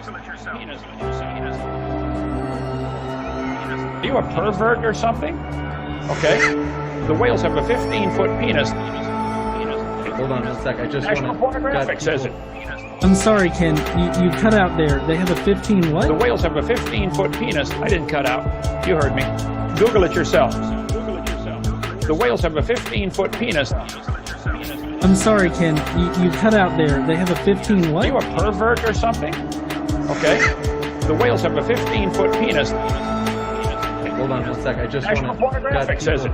Are you a pervert or something? Okay. The whales have a 15-foot penis. Hold on a sec. I just National want Pornographic says it. I'm sorry, Ken. You cut out there. They have a 15 what? The whales have a 15-foot penis. I didn't cut out. You heard me. Google it yourself. The whales have a 15-foot penis. I'm sorry, Ken. You cut out there. They have a 15 Are what? you a pervert or something? Okay. The whales have a 15-foot penis. Hold on a sec. I just National want Pornographic says it.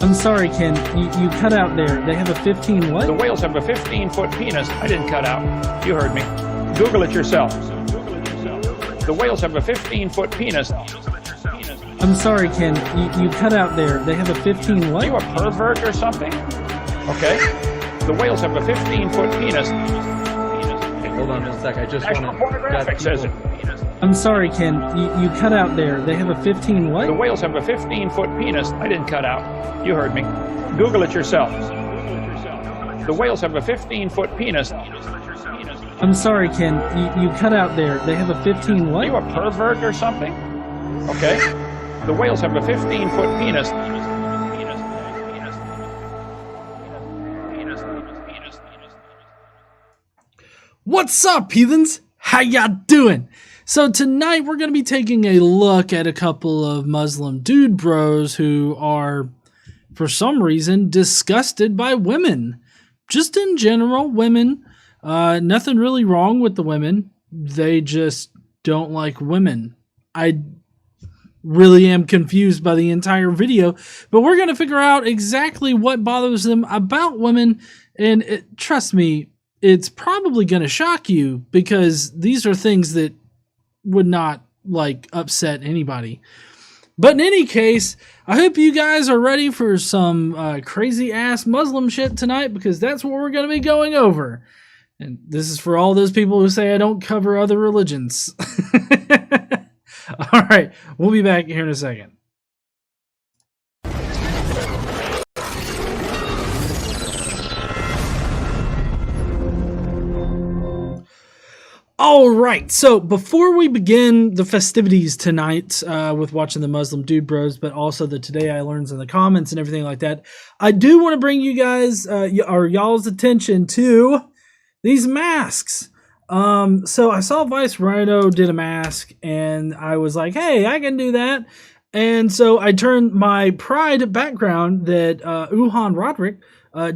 I'm sorry, Ken. You cut out there. They have a 15 what? The whales have a 15-foot penis. I didn't cut out. You heard me. Google it yourself. The whales have a 15-foot penis. I'm sorry, Ken. You cut out there. They have a 15 Are what? you a pervert or something? Okay. The whales have a 15-foot penis. Hold on a sec. I just National want Pornographic says it. I'm sorry, Ken. You cut out there. They have a 15 what? The whales have a 15-foot penis. I didn't cut out. You heard me. Google it yourself. The whales have a 15-foot penis. I'm sorry, Ken. You cut out there. They have a 15 Are what? you a pervert or something? Okay. The whales have a 15-foot penis. What's up, heathens? How y'all doing? So tonight we're going to be taking a look at a couple of Muslim dude bros who are, for some reason, disgusted by women. Just in general, women. Nothing really wrong with the women. They just don't like women. I really am confused by the entire video, but we're going to figure out exactly what bothers them about women, and trust me, it's probably going to shock you because these are things that would not upset anybody. But in any case, I hope you guys are ready for some crazy ass Muslim shit tonight, because that's what we're going to be going over. And this is for all those people who say I don't cover other religions. All right, we'll be back here in a second. All right, so before we begin the festivities tonight with watching the Muslim Dude Bros, but also the Today I Learns in the comments and everything like that, I do want to bring you guys or y'all's attention to these masks. So I saw Vice Rhino did a mask, and I was like, hey, I can do that. And so I turned my Pride background that Uhan Roderick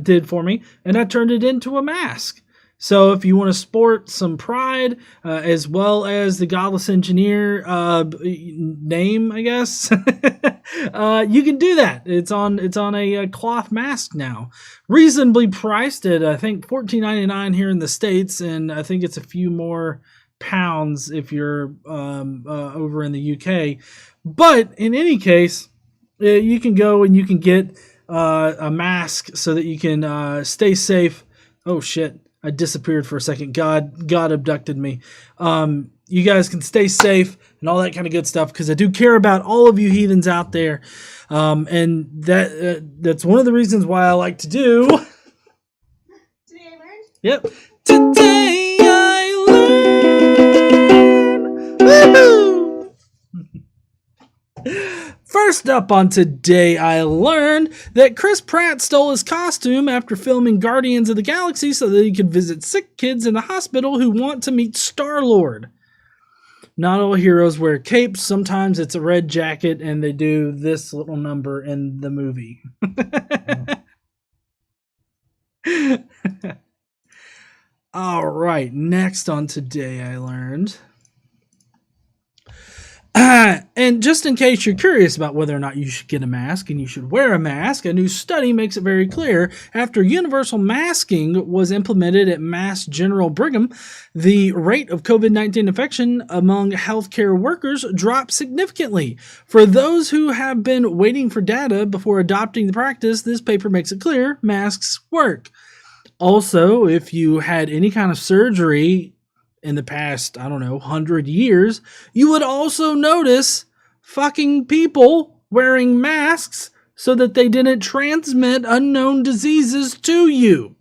did for me, and I turned it into a mask. So if you want to sport some Pride, as well as the Godless Engineer name, I guess, you can do that. It's on a cloth mask now, reasonably priced at I think $14.99 here in the States, and I think it's a few more pounds if you're over in the UK. But in any case, you can go and you can get a mask so that you can stay safe. Oh shit. I disappeared for a second. God abducted me. You guys can stay safe and all that kind of good stuff, because I do care about all of you heathens out there. And that's one of the reasons why I like to do... Today I learned? Yep. Today I learned! Woo-hoo! First up on Today I Learned that Chris Pratt stole his costume after filming Guardians of the Galaxy so that he could visit sick kids in the hospital who want to meet Star-Lord. Not all heroes wear capes. Sometimes it's a red jacket and they do this little number in the movie. All right, next on Today I Learned... and just in case you're curious about whether or not you should get a mask and you should wear a mask, a new study makes it very clear. After universal masking was implemented at Mass General Brigham, the rate of COVID-19 infection among healthcare workers dropped significantly. For those who have been waiting for data before adopting the practice, this paper makes it clear masks work. Also, if you had any kind of surgery in the past, 100 years, you would also notice fucking people wearing masks so that they didn't transmit unknown diseases to you.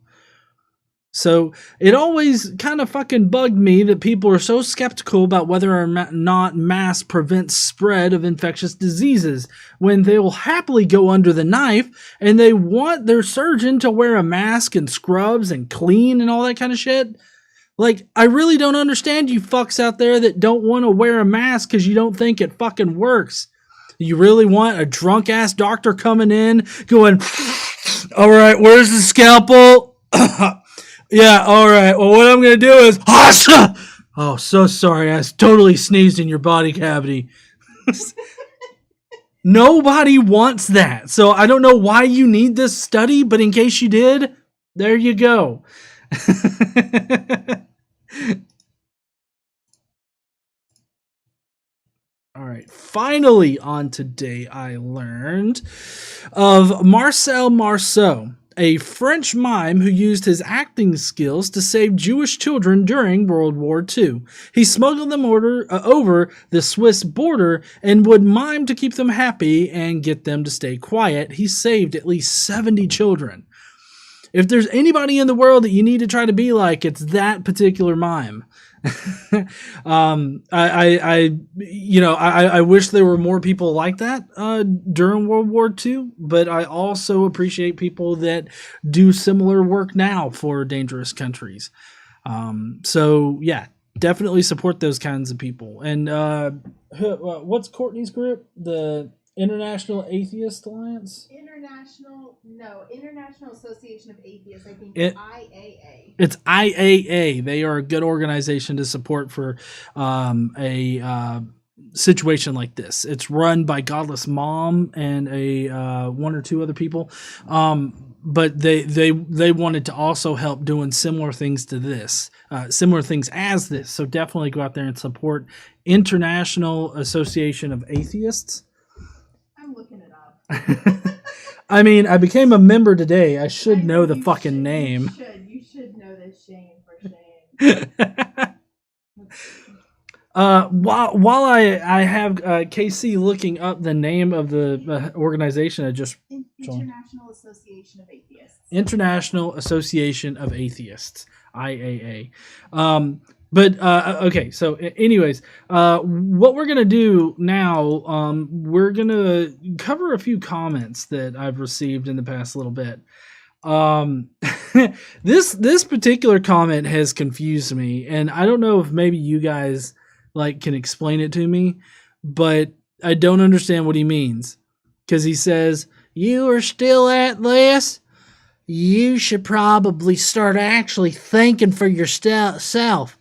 So it always kind of fucking bugged me that people are so skeptical about whether or not masks prevent spread of infectious diseases when they will happily go under the knife and they want their surgeon to wear a mask and scrubs and clean and all that kind of shit. Like, I really don't understand you fucks out there that don't want to wear a mask because you don't think it fucking works. You really want a drunk ass doctor coming in going, all right, where's the scalpel? Yeah, all right. Well, what I'm going to do is, oh, so sorry. I totally sneezed in your body cavity. Nobody wants that. So I don't know why you need this study, but in case you did, there you go. All right. Finally, on today, I learned of Marcel Marceau, a French mime who used his acting skills to save Jewish children during World War II. He smuggled them over the Swiss border and would mime to keep them happy and get them to stay quiet. He saved at least 70 children. If there's anybody in the world that you need to try to be like, it's that particular mime. I wish there were more people like that during World War II, but I also appreciate people that do similar work now for dangerous countries. So yeah, definitely support those kinds of people. And what's Courtney's group? The International Atheist Alliance? International Association of Atheists, I think IAA. It's IAA. They are a good organization to support for a situation like this. It's run by Godless Mom and one or two other people. But they wanted to also help doing similar things to this, similar things as this. So definitely go out there and support International Association of Atheists. I'm looking it up. I mean, I became a member today. I should know the fucking name. You should know this, Shane, for shame. While I have KC looking up the name of the organization, I just International Association of Atheists. International Association of Atheists, IAA. Okay, so anyways, what we're going to do now, we're going to cover a few comments that I've received in the past little bit. This particular comment has confused me, and I don't know if maybe you guys can explain it to me, but I don't understand what he means. Because he says, "You are still at this? You should probably start actually thinking for yourself.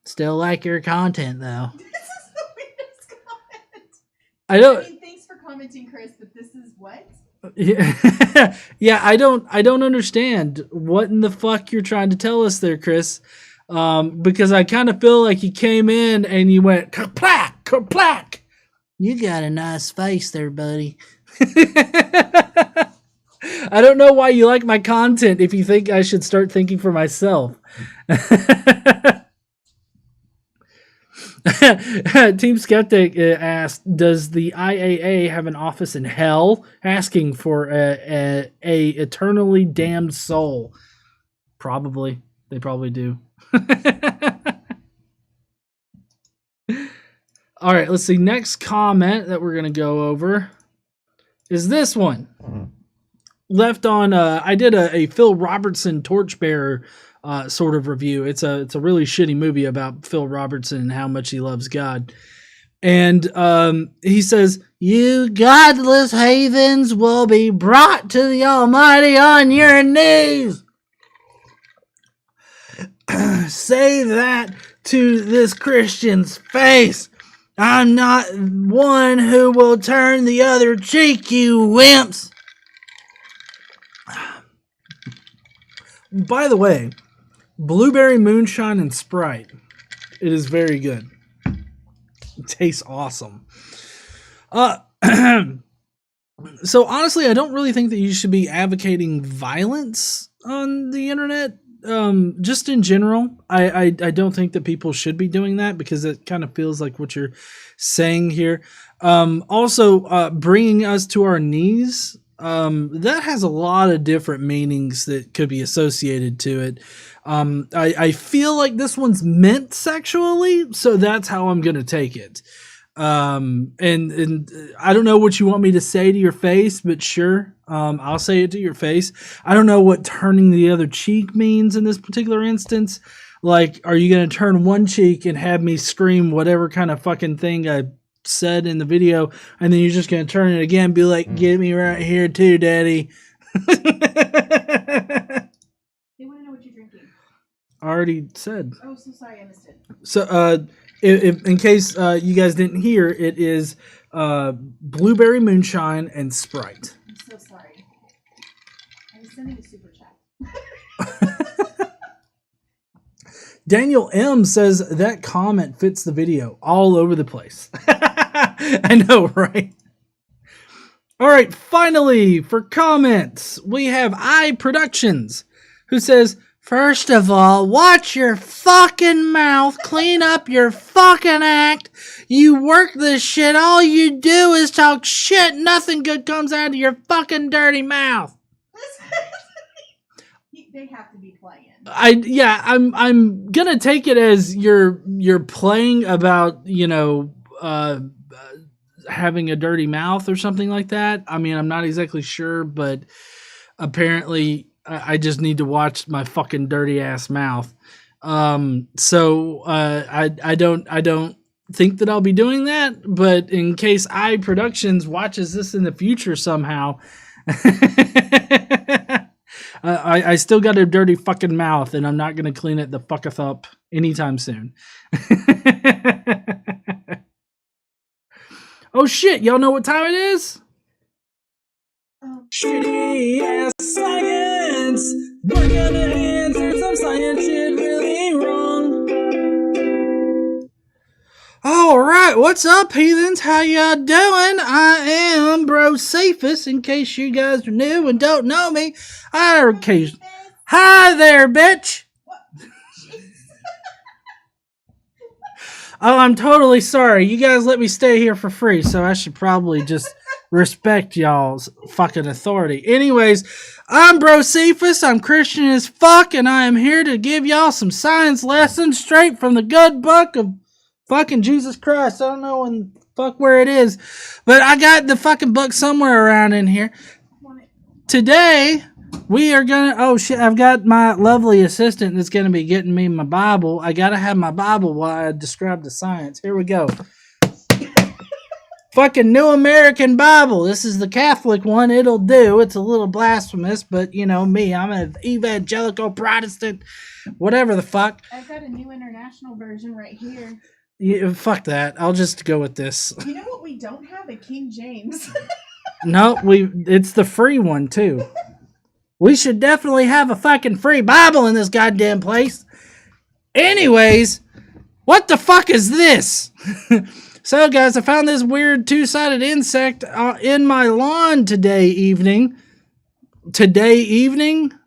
Still like your content, though." This is the weirdest comment. I mean, thanks for commenting, Chris, but this is what? Yeah, I don't understand what in the fuck you're trying to tell us there, Chris. Because I kind of feel like you came in and you went, "Kerplack, kerplack." You got a nice face there, buddy. I don't know why you like my content if you think I should start thinking for myself. Team Skeptic asked, "Does the IAA have an office in hell?" Asking for a eternally damned soul. Probably. They probably do. All right, let's see. Next comment that we're going to go over is this one. Left on, I did a Phil Robertson Torchbearer sort of review. It's a really shitty movie about Phil Robertson and how much he loves God. And he says, "You godless heathens will be brought to the Almighty on your knees. Say that to this Christian's face. I'm not one who will turn the other cheek, you wimps." By the way, blueberry moonshine and Sprite. It is very good. It tastes awesome. So honestly, I don't really think that you should be advocating violence on the internet. Just in general, I don't think that people should be doing that because it kind of feels like what you're saying here. Also, bringing us to our knees that has a lot of different meanings that could be associated to it. I feel like this one's meant sexually, so that's how I'm gonna take it. And I don't know what you want me to say to your face, but sure, I'll say it to your face. I don't know what turning the other cheek means in this particular instance. Like, are you going to turn one cheek and have me scream whatever kind of fucking thing I said in the video, and then you're just going to turn it again and be like, get me right here too, daddy? They want to know what you're drinking. I already said. Oh, so sorry, I missed it. So, if in case you guys didn't hear, it is blueberry moonshine and Sprite. I'm so sorry. I was sending a super chat. Daniel M says that comment fits the video all over the place. I know, right? All right, finally, for comments, we have iProductions, who says, first of all, watch your fucking mouth, clean up your fucking act. You work this shit, all you do is talk shit, nothing good comes out of your fucking dirty mouth. They have to be playing. I'm gonna take it as you're playing about, you know, having a dirty mouth or something like that. I mean, I'm not exactly sure, but apparently I just need to watch my fucking dirty ass mouth. So I don't think that I'll be doing that, but in case iProductions watches this in the future somehow, I still got a dirty fucking mouth, and I'm not going to clean it the fucketh up anytime soon. Oh shit, y'all know what time it is? Shitty ass science! We're gonna answer some science shit really wrong. Alright, what's up, heathens? How y'all doing? I am Bro Safest, in case you guys are new and don't know me. Hi there, bitch! Oh, I'm totally sorry. You guys let me stay here for free, so I should probably just respect y'all's fucking authority. Anyways, I'm Bro Cephas. I'm Christian as fuck, and I am here to give y'all some science lessons straight from the good book of fucking Jesus Christ. I don't know where it is, but I got the fucking book somewhere around in here. Today, we are gonna, oh shit, I've got my lovely assistant that's gonna be getting me my Bible. I gotta have my Bible while I describe the science. Here we go. Fucking New American Bible. This is the Catholic one. It'll do. It's a little blasphemous, but you know me, I'm an evangelical Protestant, whatever the fuck. I've got a New International version right here. Yeah, fuck that. I'll just go with this. You know what we don't have? A King James. No, it's the free one too. We should definitely have a fucking free Bible in this goddamn place. Anyways, what the fuck is this? So, guys, I found this weird two-sided insect in my lawn today evening.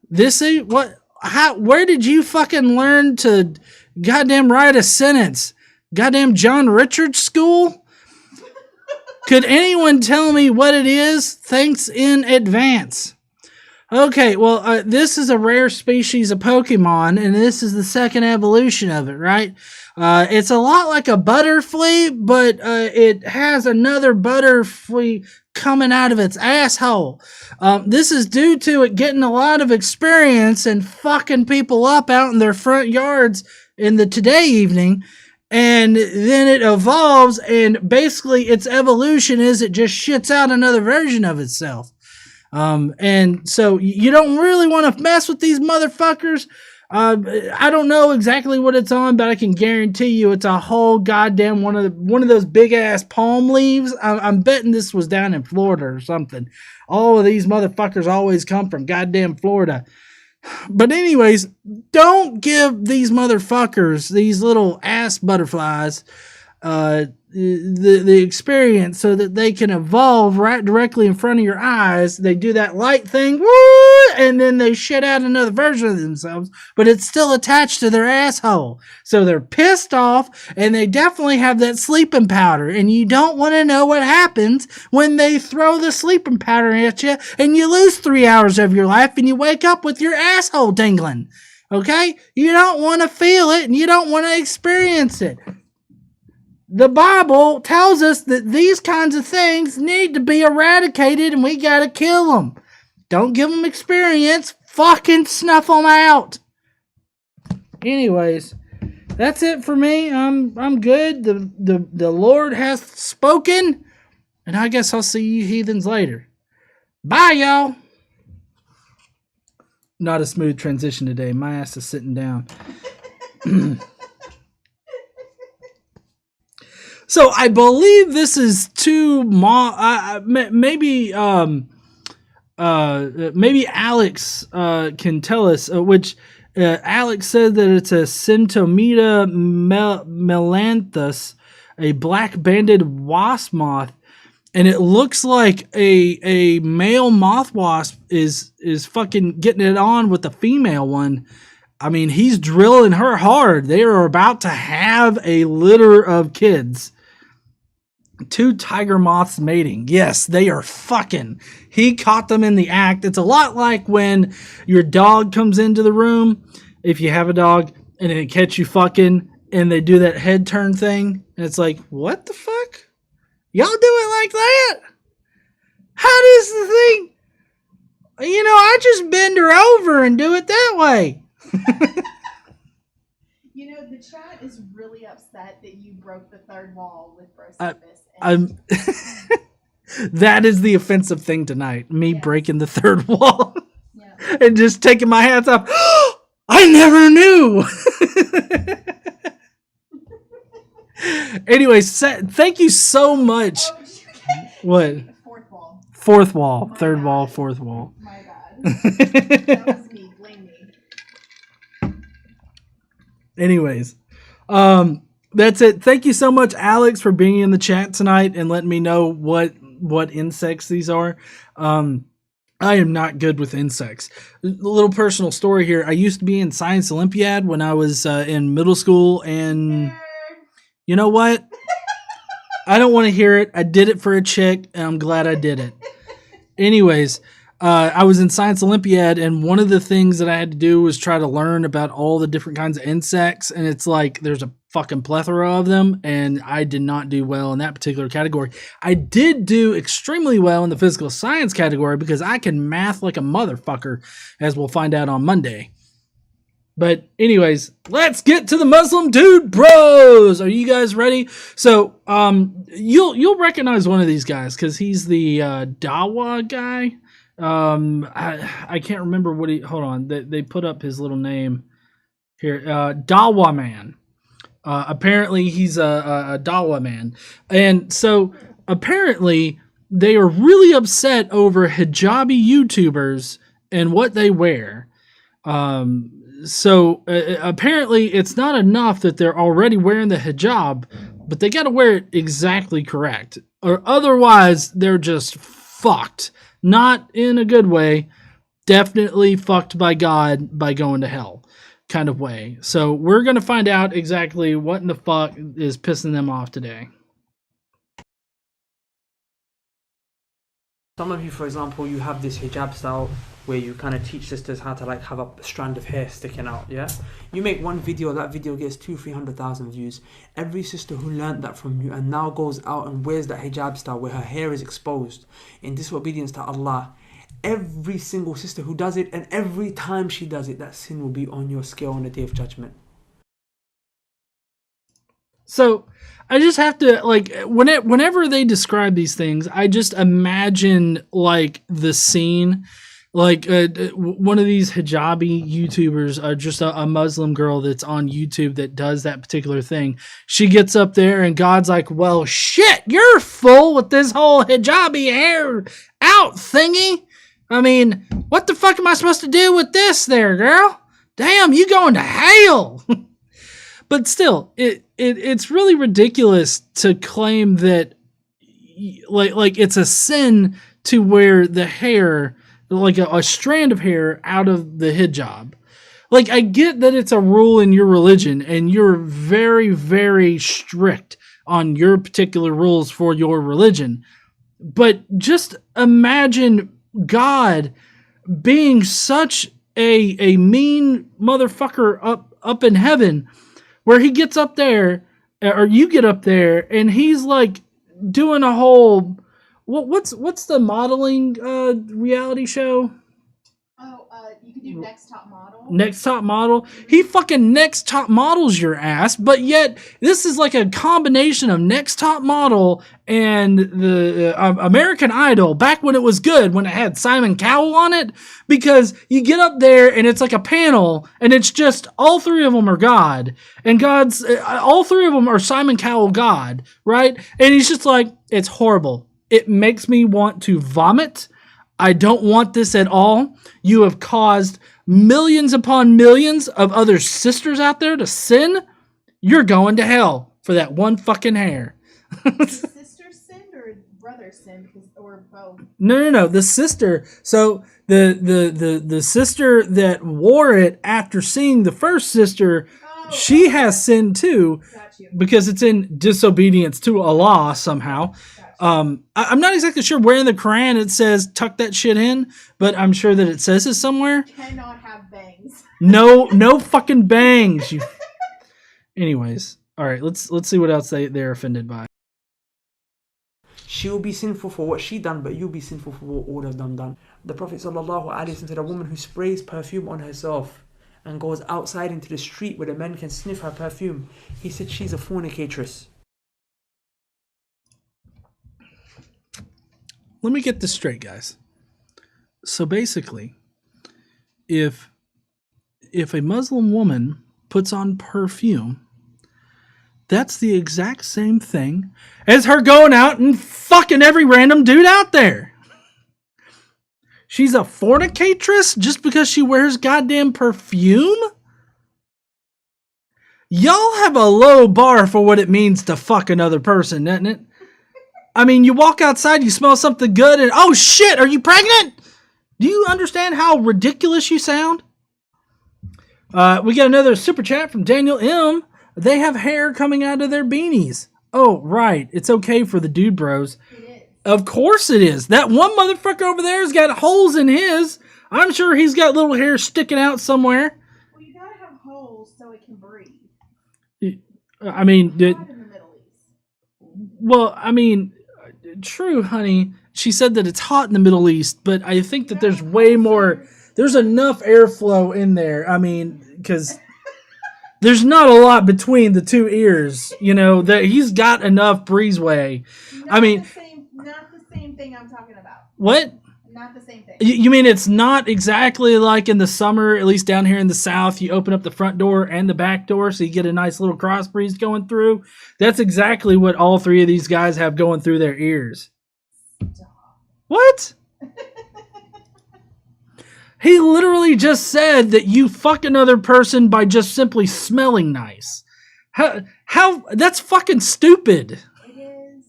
This is what? How? Where did you fucking learn to goddamn write a sentence? Goddamn John Richards school? Could anyone tell me what it is? Thanks in advance. Okay, well, this is a rare species of Pokemon, and this is the second evolution of it, right? It's a lot like a butterfly, but it has another butterfly coming out of its asshole. This is due to it getting a lot of experience and fucking people up out in their front yards in the today evening, and then it evolves, and basically its evolution is it just shits out another version of itself. And so you don't really want to mess with these motherfuckers. I don't know exactly what it's on, but I can guarantee you it's a whole goddamn one of those big ass palm leaves. I'm betting this was down in Florida or something. All of these motherfuckers always come from goddamn Florida. But anyways, don't give these motherfuckers, these little ass butterflies, the experience so that they can evolve right directly in front of your eyes. They do that light thing, woo, and then they shit out another version of themselves, but it's still attached to their asshole. So they're pissed off, and they definitely have that sleeping powder, and you don't want to know what happens when they throw the sleeping powder at you, and you lose 3 hours of your life, and you wake up with your asshole tingling. Okay? You don't want to feel it, and you don't want to experience it. The Bible tells us that these kinds of things need to be eradicated, and we gotta kill them. Don't give them experience. Fucking snuff them out. Anyways, that's it for me. I'm good. The Lord hath spoken, and I guess I'll see you heathens later. Bye, y'all. Not a smooth transition today. My ass is sitting down. So I believe this is two maybe Alex can tell us, which Alex said that it's a Centometa melanthus, a black-banded wasp moth, and it looks like a male moth wasp is fucking getting it on with the female one. I mean, he's drilling her hard. They are about to have a litter of kids. Two tiger moths mating. Yes, they are fucking. He caught them in the act. It's a lot like when your dog comes into the room, if you have a dog, and they catch you fucking, and they do that head turn thing, and it's like, what the fuck? Y'all do it like that? How does the thing? You know, I just bend her over and do it that way. You know, the chat is really upset that you broke the third wall with bro service. That is the offensive thing tonight. Me breaking the third wall. Yeah. And just taking my hats off. I never knew. Anyways, thank you so much. What? Fourth wall. Fourth wall. My Third bad. wall. Fourth wall. My bad. That was me. Blame me. Anyways, that's it. Thank you so much, Alex, for being in the chat tonight and letting me know what insects these are. I am not good with insects. A little personal story here. I used to be in Science Olympiad when I was in middle school, and you know what? I don't want to hear it. I did it for a chick, and I'm glad I did it. Anyways, I was in Science Olympiad, and one of the things that I had to do was try to learn about all the different kinds of insects, and it's like there's a fucking plethora of them, and I did not do well in that particular category. I did do extremely well in the physical science category because I can math like a motherfucker, as we'll find out on Monday. But anyways, let's get to the Muslim Dude Bros. Are you guys ready? So you'll recognize one of these guys because he's the Dawa guy. I can't remember what he. Hold on, they put up his little name here. Dawa man. Apparently he's a Dawa man, and so apparently they are really upset over hijabi YouTubers and what they wear. So apparently it's not enough that they're already wearing the hijab, but they got to wear it exactly correct, or otherwise they're just fucked. Not in a good way, definitely fucked by God by going to hell kind of way. So we're going to find out exactly what in the fuck is pissing them off today. Some of you, for example, you have this hijab style where you kind of teach sisters how to like have a strand of hair sticking out, yeah? You make one video, that video gets 200,000-300,000 views. Every sister who learned that from you and now goes out and wears that hijab style where her hair is exposed in disobedience to Allah, every single sister who does it, and every time she does it, that sin will be on your scale on the Day of Judgment. So I just have to, like, whenever they describe these things, I just imagine, like, the scene. Like, one of these hijabi YouTubers, just a Muslim girl that's on YouTube that does that particular thing. She gets up there and God's like, well, shit, you're full with this whole hijabi hair out thingy. I mean, what the fuck am I supposed to do with this there, girl? Damn, you going to hell. But still, it's really ridiculous to claim that like it's a sin to wear the hair like a strand of hair out of the hijab. Like, I get that it's a rule in your religion and you're very, very strict on your particular rules for your religion. But just imagine God being such a mean motherfucker up in heaven, where he gets up there, or you get up there, and he's like doing a whole what's the modeling reality show? Oh, you could do Next Top Model. Next Top Model. He fucking Next Top Models your ass, but yet this is like a combination of Next Top Model and the American Idol back when it was good, when it had Simon Cowell on it, because you get up there and it's like a panel and it's just all three of them are God, and God's all three of them are Simon Cowell God, right? And he's just like, it's horrible. It makes me want to vomit. I don't want this at all. You have caused millions upon millions of other sisters out there to sin. You're going to hell for that one fucking hair. Sister sinned or brother sinned, or both? No. The sister. So the sister that wore it after seeing the first sister, she has sinned too, because it's in disobedience to Allah somehow. I'm not exactly sure where in the Quran it says tuck that shit in, but I'm sure that it says it somewhere. Cannot have bangs. No fucking bangs. Anyways, all right. Let's see what else they're offended by. She will be sinful for what she done, but you'll be sinful for what all of them done. The Prophet ﷺ said, a woman who sprays perfume on herself and goes outside into the street where the men can sniff her perfume, he said she's a fornicatress. Let me get this straight, guys. So basically, if a Muslim woman puts on perfume, that's the exact same thing as her going out and fucking every random dude out there. She's a fornicatress just because she wears goddamn perfume? Y'all have a low bar for what it means to fuck another person, doesn't it? I mean, you walk outside, you smell something good, and oh shit, are you pregnant? Do you understand how ridiculous you sound? We got another super chat from Daniel M. They have hair coming out of their beanies. Oh, right. It's okay for the dude bros. It is. Of course it is. That one motherfucker over there has got holes in his. I'm sure he's got little hair sticking out somewhere. Well, you gotta have holes so it can breathe. I mean, Not in the Middle East. well, I mean, true, honey. She said that it's hot in the Middle East, but I think that there's way more. There's enough airflow in there. I mean, because there's not a lot between the two ears. You know, that he's got enough breezeway. I mean, Not the same thing I'm talking about. what? Not the same thing. You mean it's not exactly like in the summer, at least down here in the South, you open up the front door and the back door so you get a nice little cross breeze going through? That's exactly what all three of these guys have going through their ears. What? He literally just said that you fuck another person by just simply smelling nice. How that's fucking stupid. It is.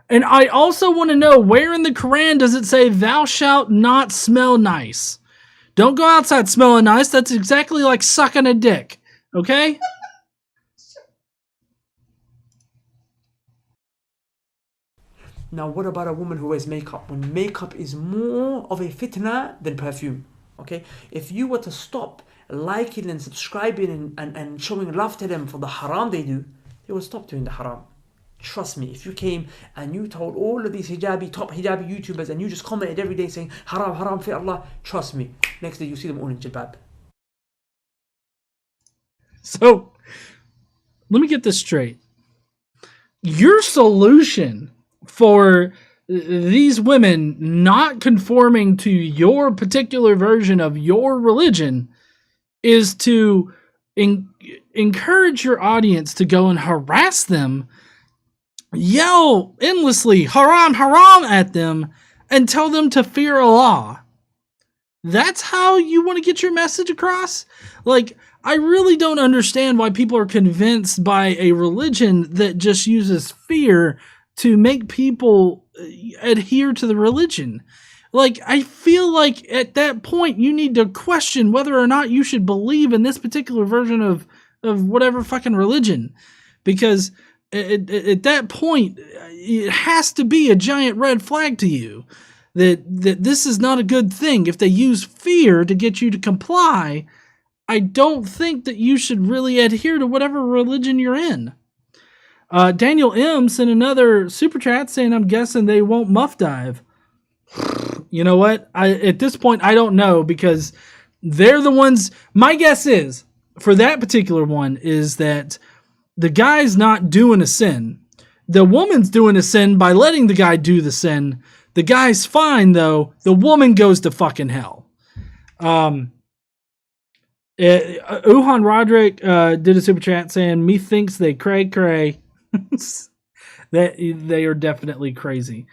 And I also want to know, where in the Quran does it say thou shalt not smell nice? Don't go outside smelling nice. That's exactly like sucking a dick. Okay? Now, what about a woman who wears makeup? When makeup is more of a fitna than perfume. Okay? If you were to stop liking and subscribing and showing love to them for the haram they do, they will stop doing the haram. Trust me, if you came and you told all of these top hijabi YouTubers and you just commented every day saying haram, haram fi Allah, trust me, next day you see them all in jilbab. So, let me get this straight. Your solution for these women not conforming to your particular version of your religion is to encourage your audience to go and harass them, yell endlessly haram, haram at them, and tell them to fear Allah. That's how you want to get your message across? Like, I really don't understand why people are convinced by a religion that just uses fear to make people adhere to the religion. Like, I feel like at that point you need to question whether or not you should believe in this particular version of whatever fucking religion. Because at that point, it has to be a giant red flag to you that this is not a good thing. If they use fear to get you to comply, I don't think that you should really adhere to whatever religion you're in. Daniel M. sent another super chat saying, I'm guessing they won't muff dive. You know what? At this point, I don't know, because they're the ones. My guess is, for that particular one, is that the guy's not doing a sin. The woman's doing a sin by letting the guy do the sin. The guy's fine, though. The woman goes to fucking hell. Uhan Roderick did a super chat saying, methinks they cray cray. That they are definitely crazy.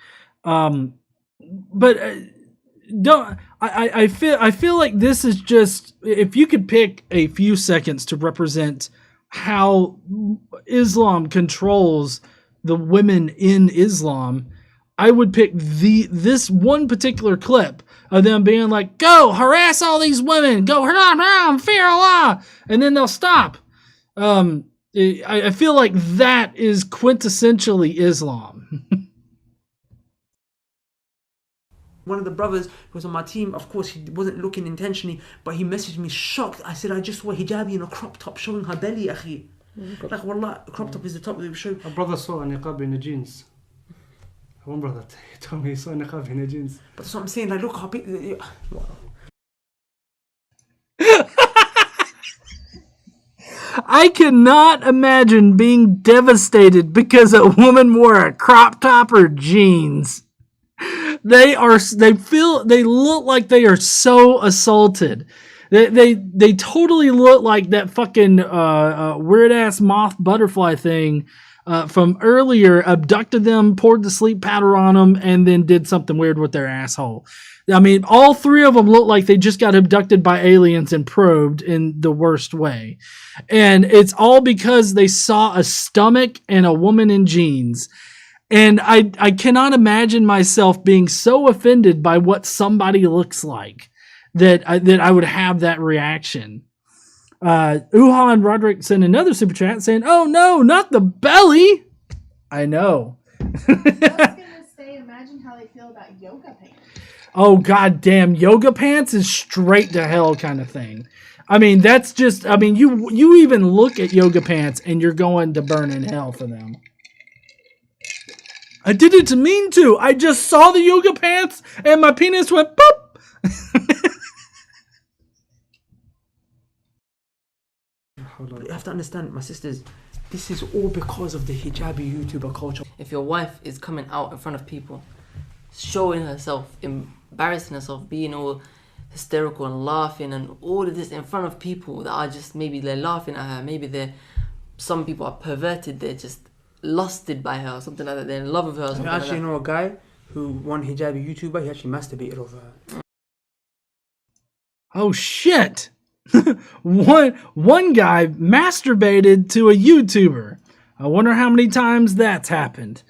But don't I feel like this is just, if you could pick a few seconds to represent how Islam controls the women in Islam, I would pick this one particular clip of them being like, go harass all these women, go fear Allah, and then they'll stop. I feel like that is quintessentially Islam. One of the brothers who was on my team, of course, he wasn't looking intentionally, but he messaged me shocked. I said, I just saw hijabi in a crop top showing her belly, akhi. Like, wallah, a crop top is the top that we show. A brother saw a niqab in the jeans. One brother told me he saw a niqab in the jeans. But that's what I'm saying, like, look how big... I cannot imagine being devastated because a woman wore a crop top or jeans. They look like they are so assaulted. They totally look like that fucking weird ass moth butterfly thing from earlier, abducted them, poured the sleep powder on them, and then did something weird with their asshole. I mean, all three of them look like they just got abducted by aliens and probed in the worst way. And it's all because they saw a stomach and a woman in jeans. And I cannot imagine myself being so offended by what somebody looks like that I would have that reaction. Uhan Roderick sent another super chat saying, oh no, not the belly. I know. I was gonna say, imagine how they feel about yoga pants. Oh god damn, yoga pants is straight to hell kind of thing. I mean, that's just, I mean, you even look at yoga pants and you're going to burn in hell for them. I didn't mean to. I just saw the yoga pants and my penis went boop. You have to understand, my sisters, this is all because of the hijabi YouTuber culture. If your wife is coming out in front of people, showing herself, embarrassing herself, being all hysterical and laughing and all of this in front of people that are just, maybe they're laughing at her, maybe some people are perverted, they're just lusted by her or something like that, they're in love with her or something I actually like that. know a guy who, one hijabi YouTuber, he actually masturbated over her. Oh shit. One guy masturbated to a YouTuber. I wonder how many times that's happened.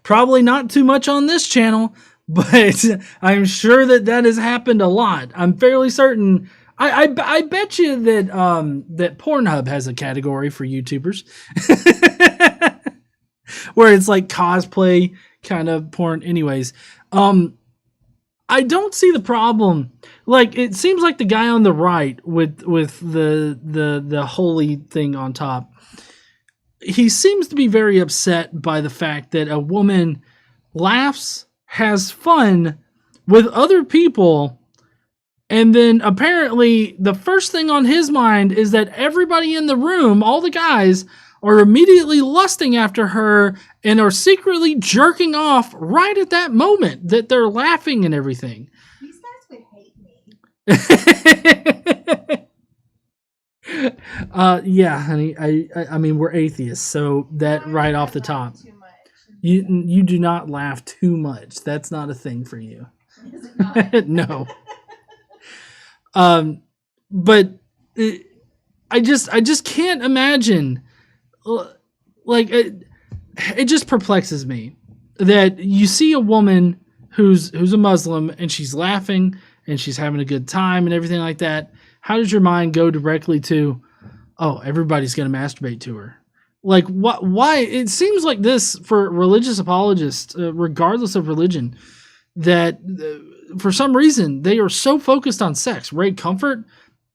Probably not too much on this channel, but I'm sure that has happened a lot. I'm fairly certain. I bet you that that Pornhub has a category for YouTubers where it's like cosplay kind of porn. Anyways, I don't see the problem. Like, it seems like the guy on the right with the holy thing on top, he seems to be very upset by the fact that a woman laughs, has fun with other people, and then apparently the first thing on his mind is that everybody in the room, all the guys, are immediately lusting after her and are secretly jerking off right at that moment that they're laughing and everything. These guys would hate me. Yeah, honey. I mean, we're atheists, so that right off the top, Too much. you do not laugh too much. That's not a thing for you. Is it not? No. But I just can't imagine. Like, it just perplexes me that you see a woman who's a Muslim and she's laughing and she's having a good time and everything like that, how does your mind go directly to, oh, everybody's going to masturbate to her? Like, what? Why? It seems like this for religious apologists, regardless of religion, that for some reason they are so focused on sex. Ray Comfort,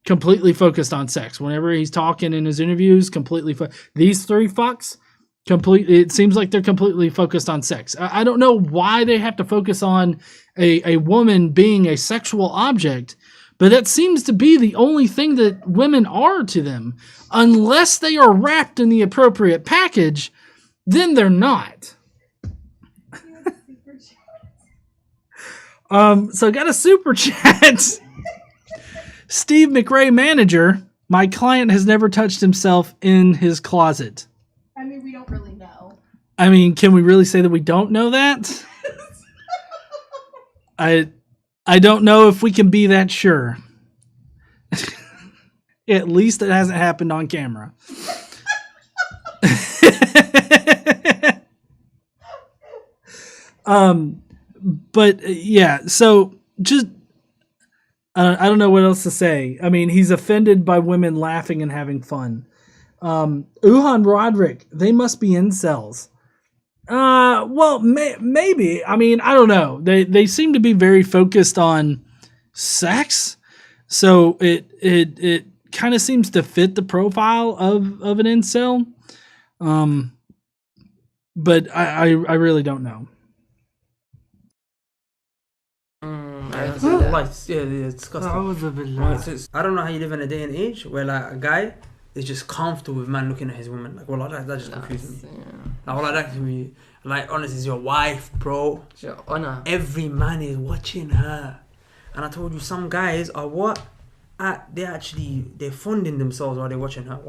completely focused on sex. Whenever he's talking in his interviews, completely. These three fucks, completely. It seems like they're completely focused on sex. I don't know why they have to focus on a woman being a sexual object. But that seems to be the only thing that women are to them. Unless they are wrapped in the appropriate package, then they're not. So I got a super chat. Steve McRae, manager. My client has never touched himself in his closet. I mean, we don't really know. I mean, can we really say that we don't know that? I don't know if we can be that sure. At least it hasn't happened on camera. But yeah, so just I don't know what else to say. I mean, he's offended by women laughing and having fun. Uhan Roderick, they must be incels. Well, maybe. I mean, I don't know. They seem to be very focused on sex, so it kind of seems to fit the profile of an incel. But I really don't know. Like, yeah, it's disgusting. I don't know how you live in a day and age where like a guy is just comfortable with man looking at his woman. Like, well, that just confuses me. Like, well, that can be like, honestly, it's your wife, bro. It's your honor. Every man is watching her, and I told you some guys are what? They're funding themselves while they're watching her.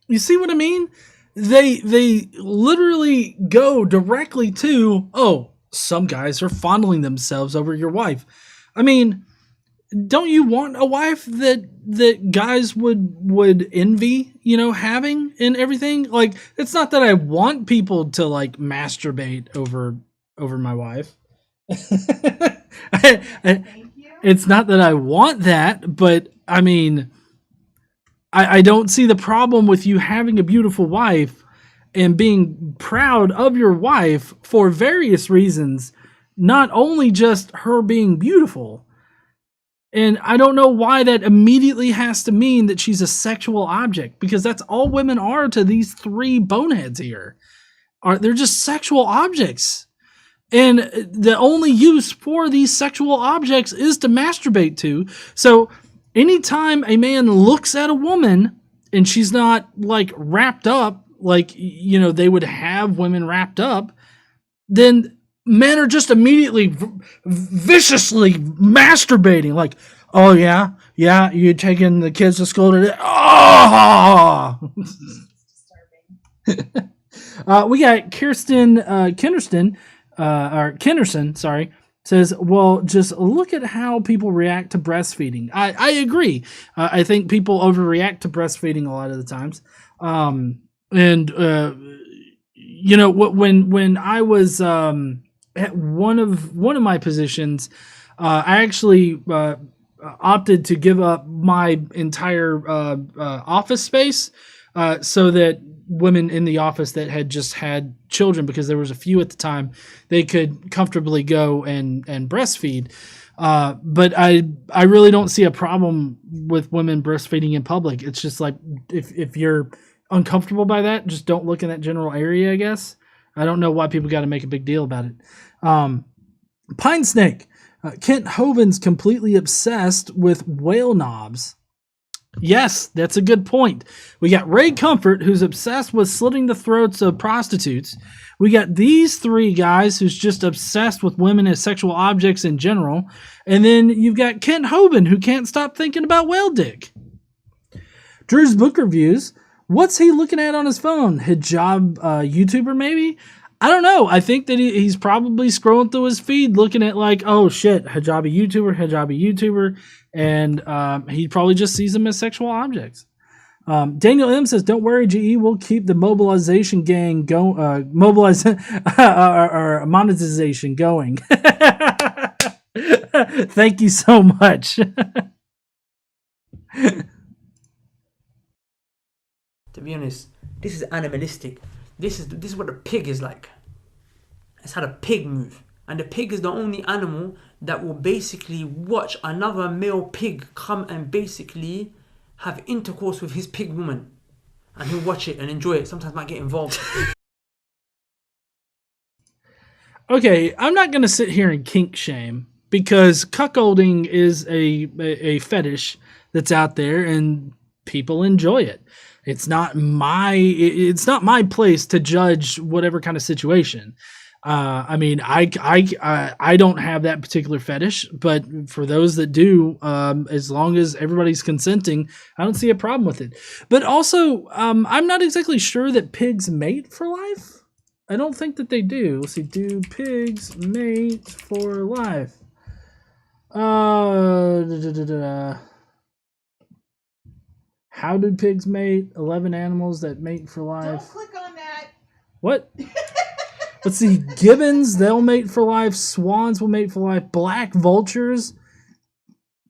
You see what I mean? They literally go directly to, oh, some guys are fondling themselves over your wife. I mean, don't you want a wife that guys would envy, having and everything? Like, it's not that I want people to like masturbate over my wife. It's not that I want that, but I mean, I don't see the problem with you having a beautiful wife and being proud of your wife for various reasons, not only just her being beautiful. And I don't know why that immediately has to mean that she's a sexual object, because that's all women are to these three boneheads here. They're just sexual objects. And the only use for these sexual objects is to masturbate to. So anytime a man looks at a woman and she's not like wrapped up, like, they would have women wrapped up, then men are just immediately viciously masturbating. Like, oh yeah, you're taking the kids to school today. Oh! We got Kirsten Kennerson, sorry, says, well, just look at how people react to breastfeeding. I agree. I think people overreact to breastfeeding a lot of the times. When I was at one of my positions, I actually opted to give up my entire office space so that women in the office that had just had children, because there was a few at the time, they could comfortably go and breastfeed. But I really don't see a problem with women breastfeeding in public. It's just like, if you're uncomfortable by that, just don't look in that general area, I guess. I don't know why people got to make a big deal about it. Pine Snake, Kent Hovind's completely obsessed with whale knobs. Yes, that's a good point. We got Ray Comfort, who's obsessed with slitting the throats of prostitutes. We got these three guys who's just obsessed with women as sexual objects in general. And then you've got Kent Hovind, who can't stop thinking about whale dick. Drew's book reviews. What's he looking at on his phone? Hijab YouTuber, maybe? I don't know. I think that he's probably scrolling through his feed looking at like, oh shit, hijabi YouTuber. And he probably just sees them as sexual objects. Daniel M says, "Don't worry, GE. We'll keep the mobilization gang going. Or monetization going." Thank you so much. To be honest, this is animalistic. This is what a pig is like. It's how a pig move. And the pig is the only animal that will basically watch another male pig come and basically have intercourse with his pig woman. And he'll watch it and enjoy it. Sometimes might get involved. Okay, I'm not going to sit here and kink shame, because cuckolding is a fetish that's out there and people enjoy it. It's not my place to judge whatever kind of situation. I mean, I don't have that particular fetish, but for those that do, as long as everybody's consenting, I don't see a problem with it. But also, I'm not exactly sure that pigs mate for life. I don't think that they do. Let's see, do pigs mate for life? How do pigs mate? 11 animals that mate for life. Don't click on that. What? Let's see. Gibbons, they'll mate for life. Swans will mate for life. Black vultures.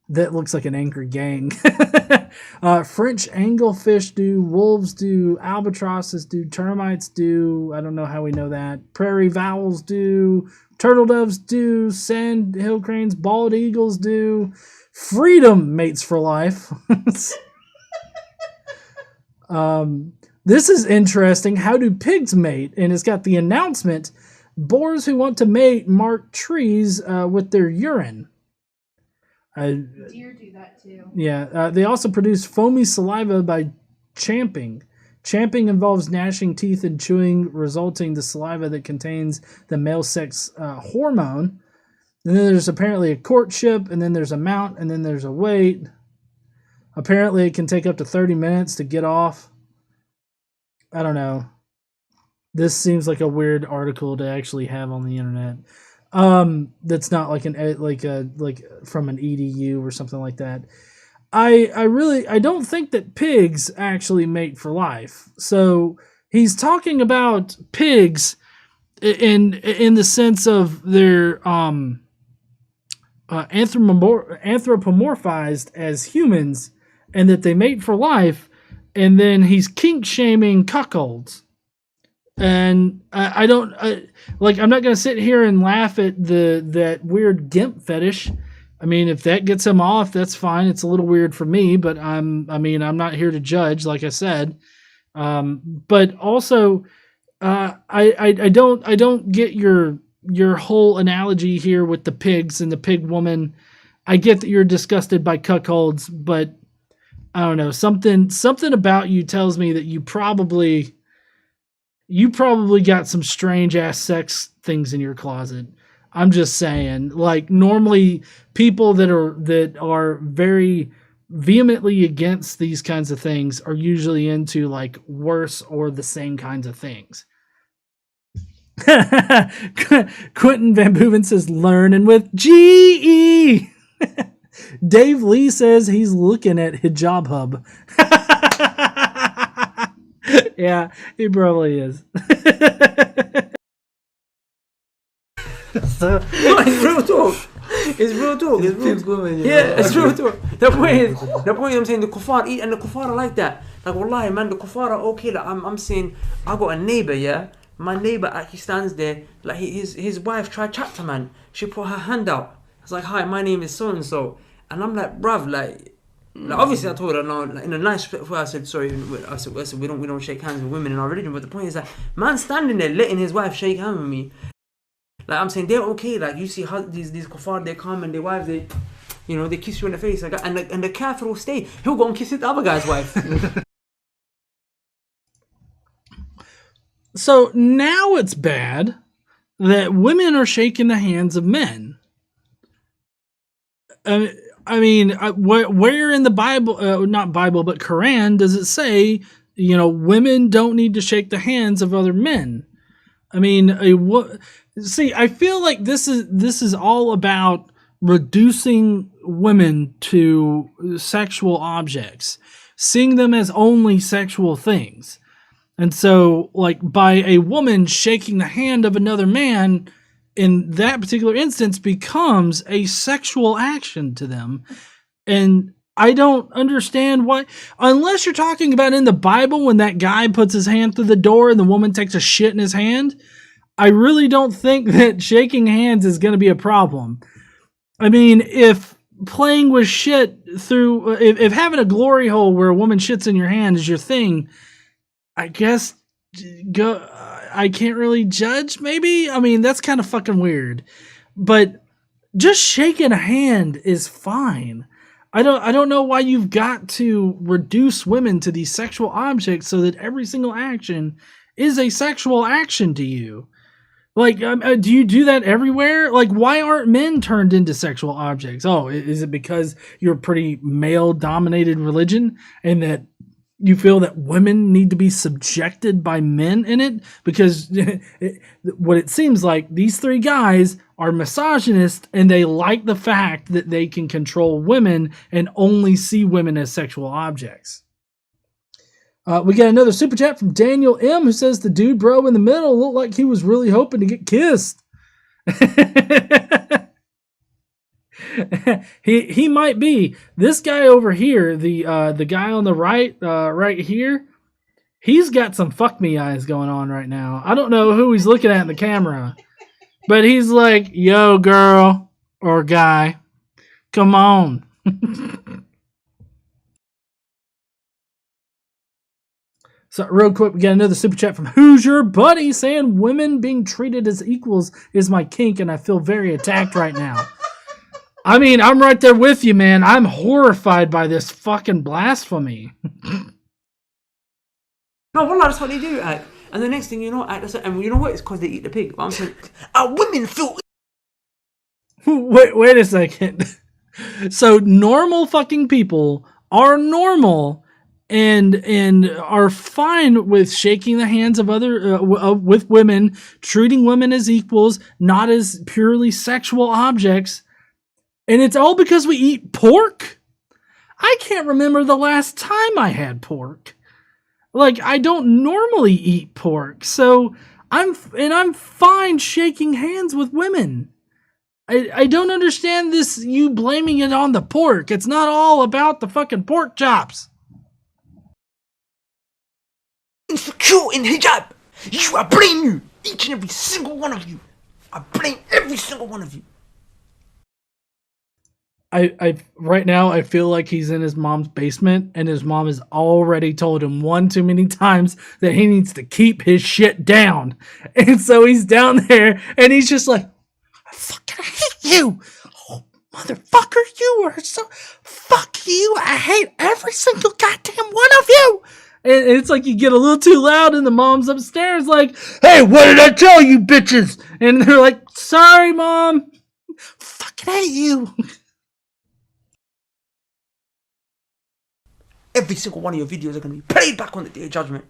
That looks like an angry gang. French anglefish do. Wolves do. Albatrosses do. Termites do. I don't know how we know that. Prairie vowels do. Turtle doves do. Sand hill cranes. Bald eagles do. Freedom mates for life. This is interesting. How do pigs mate? And it's got the announcement: boars who want to mate mark trees with their urine. Deer do that too. Yeah. They also produce foamy saliva by champing. Champing involves gnashing teeth and chewing, resulting the saliva that contains the male sex hormone. And then there's apparently a courtship, and then there's a mount, and then there's a wait. Apparently it can take up to 30 minutes to get off. I don't know. This seems like a weird article to actually have on the internet. That's not like from an EDU or something like that. I don't think that pigs actually mate for life. So he's talking about pigs in the sense of they're anthropomorphized as humans, and that they mate for life. And then he's kink shaming cuckolds. And I'm not going to sit here and laugh at that weird gimp fetish. I mean, if that gets him off, that's fine. It's a little weird for me, but I'm not here to judge, like I said. But also, I don't get your whole analogy here with the pigs and the pig woman. I get that you're disgusted by cuckolds, but I don't know, something about you tells me that you probably got some strange ass sex things in your closet. I'm just saying, like, normally people that are very vehemently against these kinds of things are usually into like worse or the same kinds of things. Quentin Van Boeven says, learning with GE. Dave Lee says he's looking at Hijab Hub. Yeah, he probably is. It's real talk. It's real talk. It's real talk. Yeah, it's real talk. The point I'm saying, the kuffar eat, and the kuffar are like that. Like, wallahi, man, the kuffar are okay. Like, I'm saying, I got a neighbor, yeah? My neighbor actually stands there, like, his wife tried to chat to man. She put her hand out. I was like, hi, my name is so-and-so. And I'm like, bruv, like obviously I told her, no, like, in a nice way, I said, sorry, I said, we don't shake hands with women in our religion. But the point is that man standing there letting his wife shake hands with me. Like, I'm saying, they're okay. Like, you see how these kuffar, they come and their wives, they kiss you in the face. Like, and the kafir will stay. He'll go and kiss the other guy's wife. So now it's bad that women are shaking the hands of men. I mean, where in the Bible, not Bible, but Quran, does it say, women don't need to shake the hands of other men? I mean, I feel like this is all about reducing women to sexual objects. seeing them as only sexual things. And so, like, by a woman shaking the hand of another man in that particular instance becomes a sexual action to them. And I don't understand why, unless you're talking about in the Bible when that guy puts his hand through the door and the woman takes a shit in his hand. I really don't think that shaking hands is going to be a problem. I mean, if playing with shit through, if having a glory hole where a woman shits in your hand is your thing, I guess I can't really judge, maybe? I mean, that's kind of fucking weird. But just shaking a hand is fine. I don't know why you've got to reduce women to these sexual objects so that every single action is a sexual action to you. Like, do you do that everywhere? Like, why aren't men turned into sexual objects? Oh, is it because you're a pretty male-dominated religion and that you feel that women need to be subjected by men in it? Because what it seems like, these three guys are misogynist and they like the fact that they can control women and only see women as sexual objects. We got another super chat from Daniel M, who says the dude bro in the middle looked like he was really hoping to get kissed. he might be. This guy over here, the guy on the right, right here, he's got some fuck me eyes going on right now. I don't know who he's looking at in the camera, but he's like, yo, girl or guy, come on. So real quick, we got another super chat from Who's Your Buddy saying women being treated as equals is my kink and I feel very attacked right now. I mean, I'm right there with you, man. I'm horrified by this fucking blasphemy. No, wallah, that's what they do, and the next thing you know, and you know what? It's because they eat the pig. But I'm saying, women feel. Wait a second. So normal fucking people are normal and are fine with shaking the hands of other with women, treating women as equals, not as purely sexual objects. And it's all because we eat pork? I can't remember the last time I had pork. Like, I don't normally eat pork, so I'm fine shaking hands with women. I don't understand this, you blaming it on the pork. It's not all about the fucking pork chops. Insecure in hijab. I blame you. Each and every single one of you. I blame every single one of you. I right now I feel like he's in his mom's basement and his mom has already told him one too many times that he needs to keep his shit down. And so he's down there and he's just like, I fucking hate you. Oh, motherfucker, you are so, fuck you. I hate every single goddamn one of you. And it's like you get a little too loud and the mom's upstairs like, hey, what did I tell you, bitches? And they're like, sorry, mom. Fucking hate you. Every single one of your videos are going to be played back on the Day of Judgment.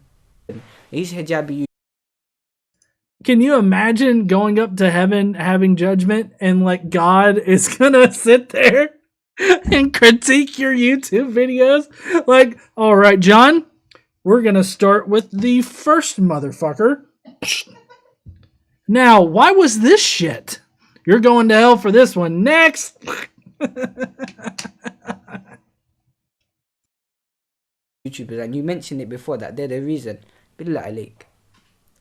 He's hijabi. Can you imagine going up to heaven, having judgment, and like God is gonna sit there and critique your YouTube videos? Like, all right, John, we're gonna start with the first motherfucker. Now, why was this shit? You're going to hell for this one. Next. YouTubers, and you mentioned it before that they're the reason. Billah alaik.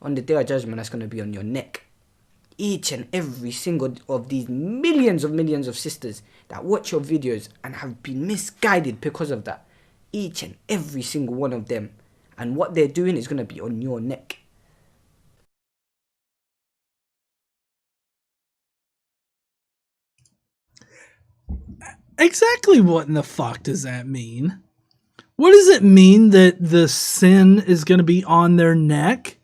On the Day of Judgment, that's going to be on your neck. Each and every single of these millions of sisters that watch your videos and have been misguided because of that. Each and every single one of them. And what they're doing is going to be on your neck. Exactly what in the fuck does that mean? What does it mean that the sin is going to be on their neck?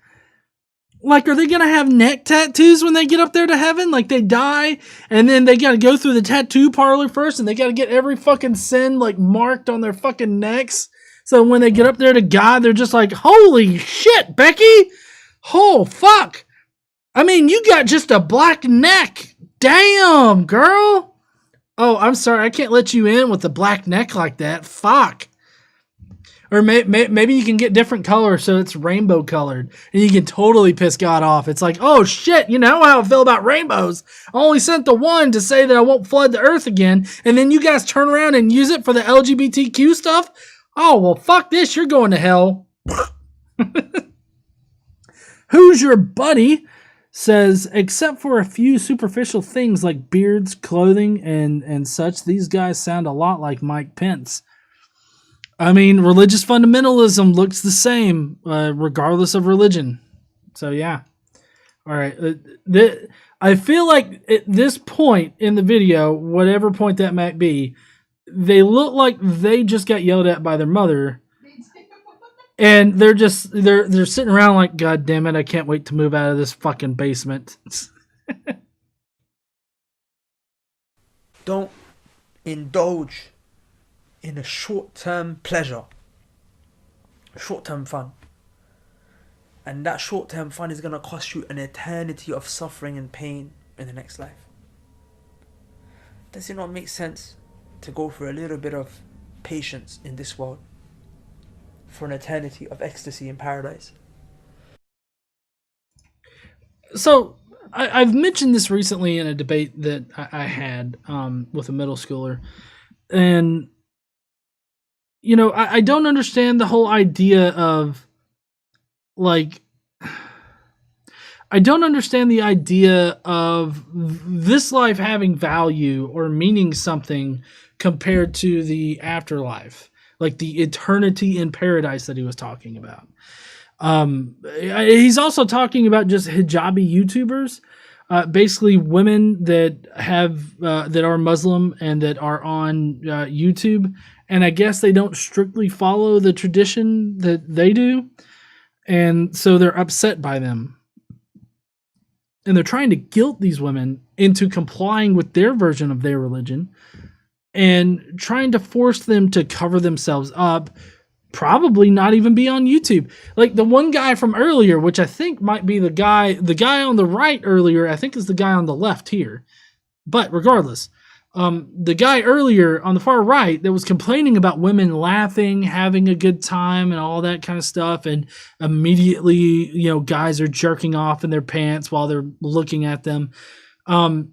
Like, are they going to have neck tattoos when they get up there to heaven? Like, they die, and then they got to go through the tattoo parlor first, and they got to get every fucking sin, like, marked on their fucking necks. So when they get up there to God, they're just like, holy shit, Becky! Oh, fuck! I mean, you got just a black neck. Damn, girl! Oh, I'm sorry, I can't let you in with a black neck like that. Fuck. Or maybe you can get different colors so it's rainbow colored, and you can totally piss God off. It's like, oh shit, you know how I feel about rainbows. I only sent the one to say that I won't flood the earth again, and then you guys turn around and use it for the LGBTQ stuff? Oh, well, fuck this, you're going to hell. Who's your buddy? Says, except for a few superficial things like beards, clothing, and such, these guys sound a lot like Mike Pence. I mean, religious fundamentalism looks the same, regardless of religion. So, yeah. All right. I feel like at this point in the video, whatever point that might be, they look like they just got yelled at by their mother. And they're sitting around like, God damn it, I can't wait to move out of this fucking basement. Don't indulge in a short-term pleasure, a short-term fun. And that short-term fun is going to cost you an eternity of suffering and pain in the next life. Does it not make sense to go for a little bit of patience in this world for an eternity of ecstasy in paradise? So, I've mentioned this recently in a debate that I had with a middle schooler. And you know, I don't understand the whole idea of, like, I don't understand the idea of this life having value or meaning something compared to the afterlife, like the eternity in paradise that he was talking about. He's also talking about just hijabi YouTubers, basically women that have that are Muslim and that are on YouTube. And I guess they don't strictly follow the tradition that they do. And so they're upset by them. And they're trying to guilt these women into complying with their version of their religion and trying to force them to cover themselves up, probably not even be on YouTube. Like the one guy from earlier, which I think might be the guy on the right earlier, I think is the guy on the left here. But regardless, the guy earlier on the far right that was complaining about women laughing, having a good time and all that kind of stuff, and immediately, you know, guys are jerking off in their pants while they're looking at them. They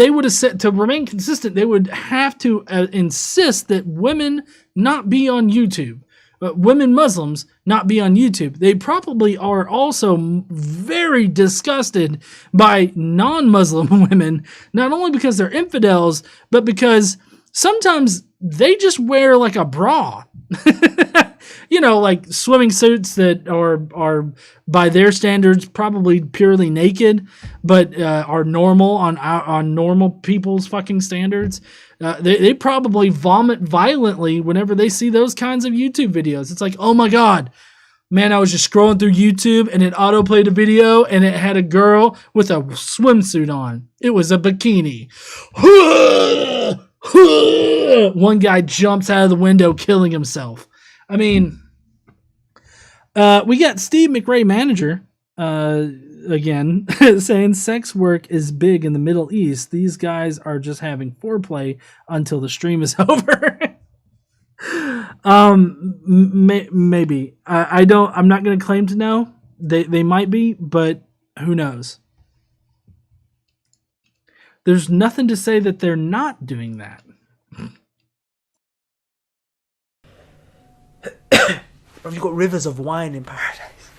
would have said, to remain consistent, they would have to insist that women not be on YouTube. Women Muslims not be on YouTube. They probably are also very disgusted by non-Muslim women, not only because they're infidels, but because sometimes they just wear like a bra. You know, like swimming suits that are by their standards probably purely naked, but are normal on normal people's fucking standards. They probably vomit violently whenever they see those kinds of YouTube videos. It's like, oh my God, man, I was just scrolling through YouTube and it auto-played a video and it had a girl with a swimsuit on. It was a bikini. One guy jumps out of the window killing himself. I mean, we got Steve McRae Manager again saying sex work is big in the Middle East. These guys are just having foreplay until the stream is over. Maybe I'm not going to claim to know. They might be, but who knows? There's nothing to say that they're not doing that. You've got rivers of wine in paradise.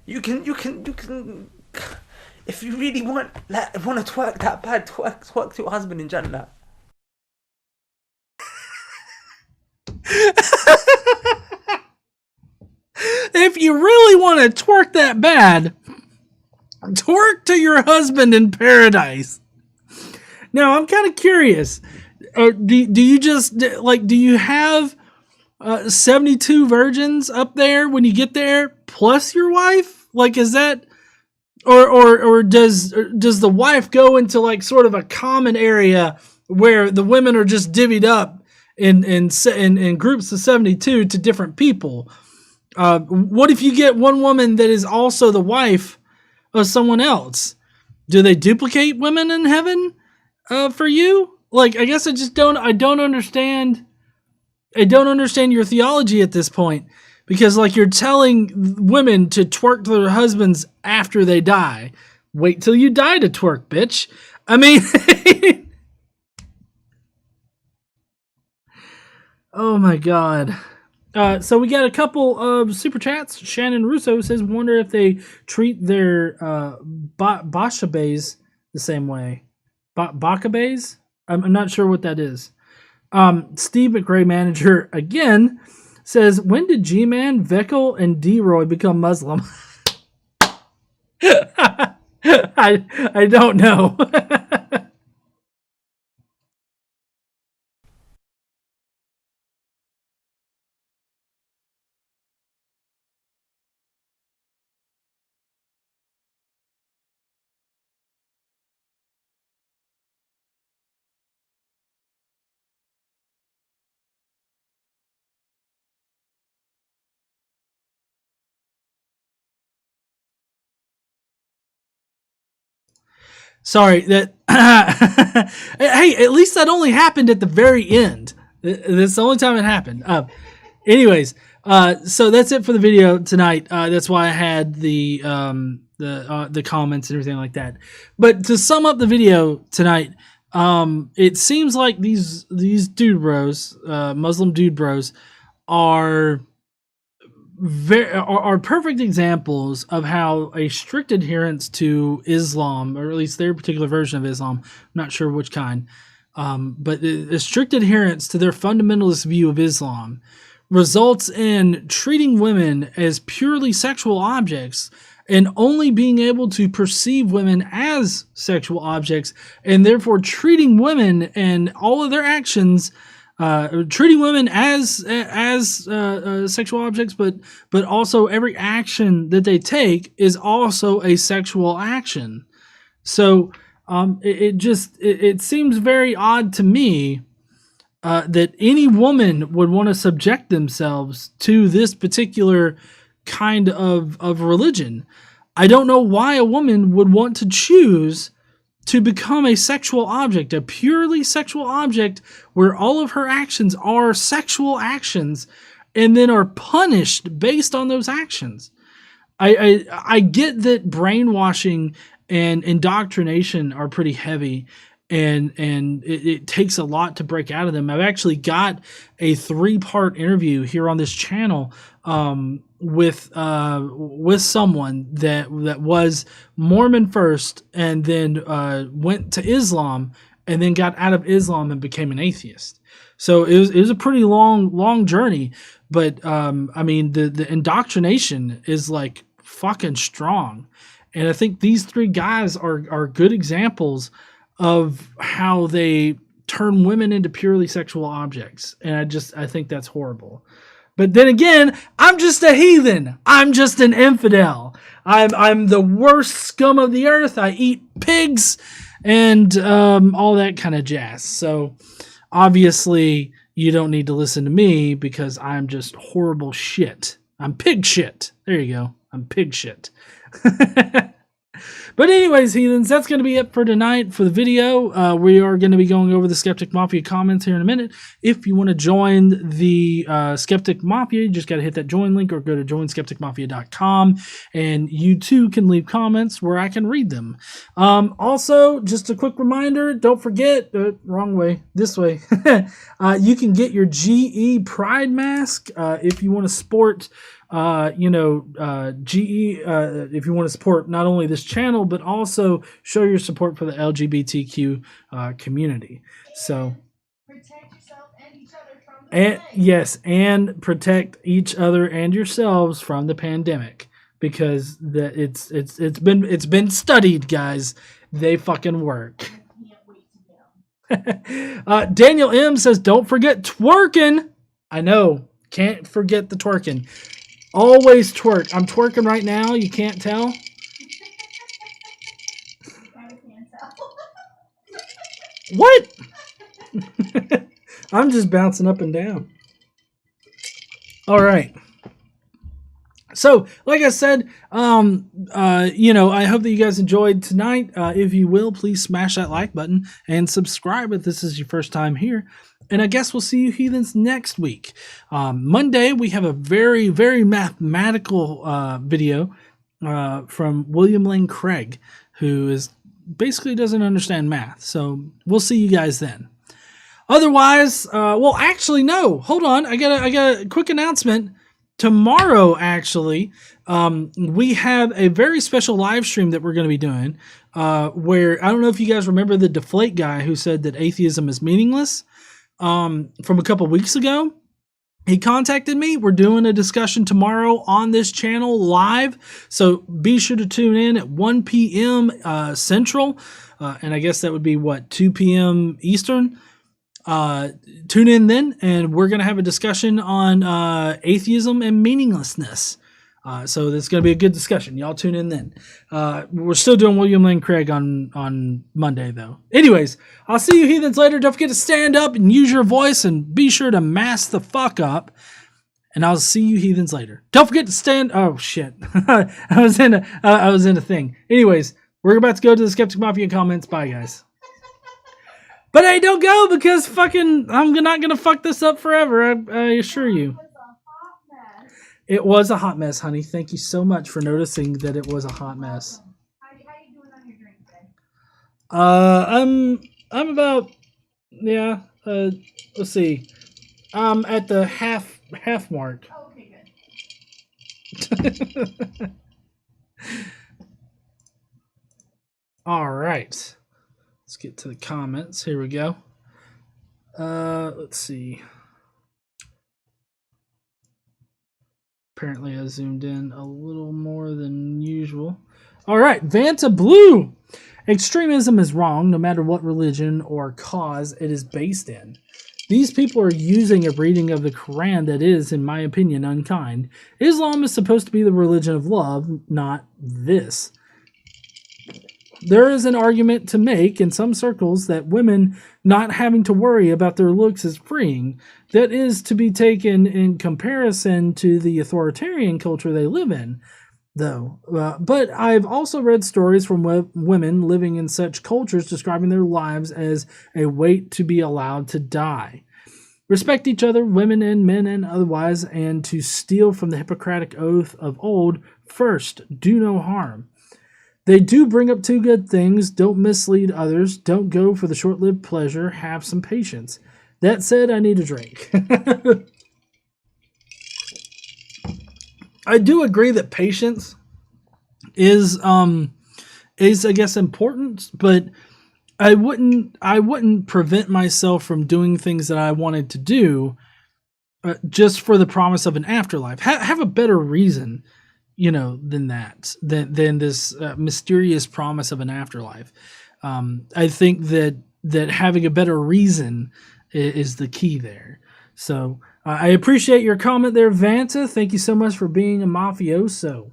You can. If you really want to twerk that bad, twerk to your husband in Jannah. If you really want to twerk that bad, twerk to your husband in paradise. Now, I'm kind of curious. Do you just, like, do you have 72 virgins up there when you get there, plus your wife? Like, is that, or does the wife go into like sort of a common area where the women are just divvied up in groups of 72 to different people? What if you get one woman that is also the wife of someone else? Do they duplicate women in heaven for you? Like, I guess I don't understand I don't understand your theology at this point, because like you're telling women to twerk to their husbands after they die. Wait till you die to twerk, bitch. I mean, oh my God. So we got a couple of super chats. Shannon Russo says, wonder if they treat their bashabes the same way. Bakabes? I'm not sure what that is. Steve McRae manager again says, when did G-Man, Veckel, and D-Roy become Muslim? I don't know. Sorry, that hey, at least that only happened at the very end. That's the only time it happened. Anyways, so that's it for the video tonight. That's why I had the comments and everything like that. But to sum up the video tonight, it seems like these dude bros, Muslim dude bros, are perfect examples of how a strict adherence to Islam, or at least their particular version of Islam, I'm not sure which kind, but a strict adherence to their fundamentalist view of Islam results in treating women as purely sexual objects and only being able to perceive women as sexual objects, and therefore treating women and all of their actions treating women as sexual objects, but also every action that they take is also a sexual action. So it seems very odd to me that any woman would want to subject themselves to this particular kind of religion. I don't know why a woman would want to choose to become a sexual object, a purely sexual object where all of her actions are sexual actions and then are punished based on those actions. I get that brainwashing and indoctrination are pretty heavy, and it takes a lot to break out of them. I've actually got a 3-part interview here on this channel with someone that was Mormon first and then went to Islam and then got out of Islam and became an atheist. So it was a pretty long journey, but I mean the indoctrination is like fucking strong, and I think these 3 guys are good examples of how they turn women into purely sexual objects, and I think that's horrible. But then again, I'm just a heathen. I'm just an infidel. I'm the worst scum of the earth. I eat pigs and all that kind of jazz. So obviously you don't need to listen to me because I'm just horrible shit. I'm pig shit. There you go. I'm pig shit. But anyways, heathens, that's going to be it for tonight for the video. We are going to be going over the Skeptic Mafia comments here in a minute. If you want to join the Skeptic Mafia, you just got to hit that join link or go to joinskepticmafia.com, and you too can leave comments where I can read them. Also, just a quick reminder, don't forget, wrong way, this way, you can get your GE Pride mask if you want to sport GE, if you want to support not only this channel, but also show your support for the LGBTQ community. So, Protect yourself and each other from the and plague. yes, and protect each other and yourselves from the pandemic, because it's been studied, guys. They fucking work. I can't wait to get 'em. Daniel M says, don't forget twerking. I know, can't forget the twerking. Always twerk. I'm twerking right now. You can't tell. I can't tell. What? I'm just bouncing up and down. All right. So, like I said, I hope that you guys enjoyed tonight. If you will, please smash that like button and subscribe if this is your first time here. And I guess we'll see you heathens next week. Monday, we have a very, very mathematical video from William Lane Craig, who is basically doesn't understand math. So we'll see you guys then. Otherwise, well, actually, no. Hold on. I got a quick announcement. Tomorrow, actually, we have a very special live stream that we're going to be doing where, I don't know if you guys remember the Deflate guy who said that atheism is meaningless from a couple weeks ago. He contacted me. We're doing a discussion tomorrow on this channel live. So be sure to tune in at 1 p.m. Central. And I guess that would be, 2 p.m. Eastern. Tune in then, and we're going to have a discussion on atheism and meaninglessness. So that's going to be a good discussion. Y'all tune in then. We're still doing William Lane Craig on Monday, though. Anyways, I'll see you heathens later. Don't forget to stand up and use your voice, and be sure to mask the fuck up. And I'll see you heathens later. Don't forget to stand. Oh shit, I was in a thing. Anyways, we're about to go to the Skeptic Mafia comments. Bye, guys. But hey, don't go, because fucking I'm not gonna fuck this up forever. I assure you. It was a hot mess, honey. Thank you so much for noticing that it was a hot mess. How you doing on your drink today? I'm about, yeah. Let's see. I'm at the half mark. Oh, okay, good. All right. Let's get to the comments. Here we go. Let's see. Apparently I zoomed in a little more than usual. All right, Vanta Blue. Extremism is wrong no matter what religion or cause it is based in. These people are using a reading of the Quran that is, in my opinion, unkind. Islam is supposed to be the religion of love, not this. There is an argument to make in some circles that women not having to worry about their looks is freeing. That is to be taken in comparison to the authoritarian culture they live in, though. But I've also read stories from women living in such cultures describing their lives as a wait to be allowed to die. Respect each other, women and men and otherwise, and to steal from the Hippocratic oath of old, first, do no harm. They do bring up two good things. Don't mislead others. Don't go for the short-lived pleasure. Have some patience. That said, I need a drink. I do agree that patience is I guess important, but I wouldn't prevent myself from doing things that I wanted to do just for the promise of an afterlife. Have a better reason, than that, than this mysterious promise of an afterlife. I think that having a better reason is the key there. So I appreciate your comment there, Vanta. Thank you so much for being a mafioso.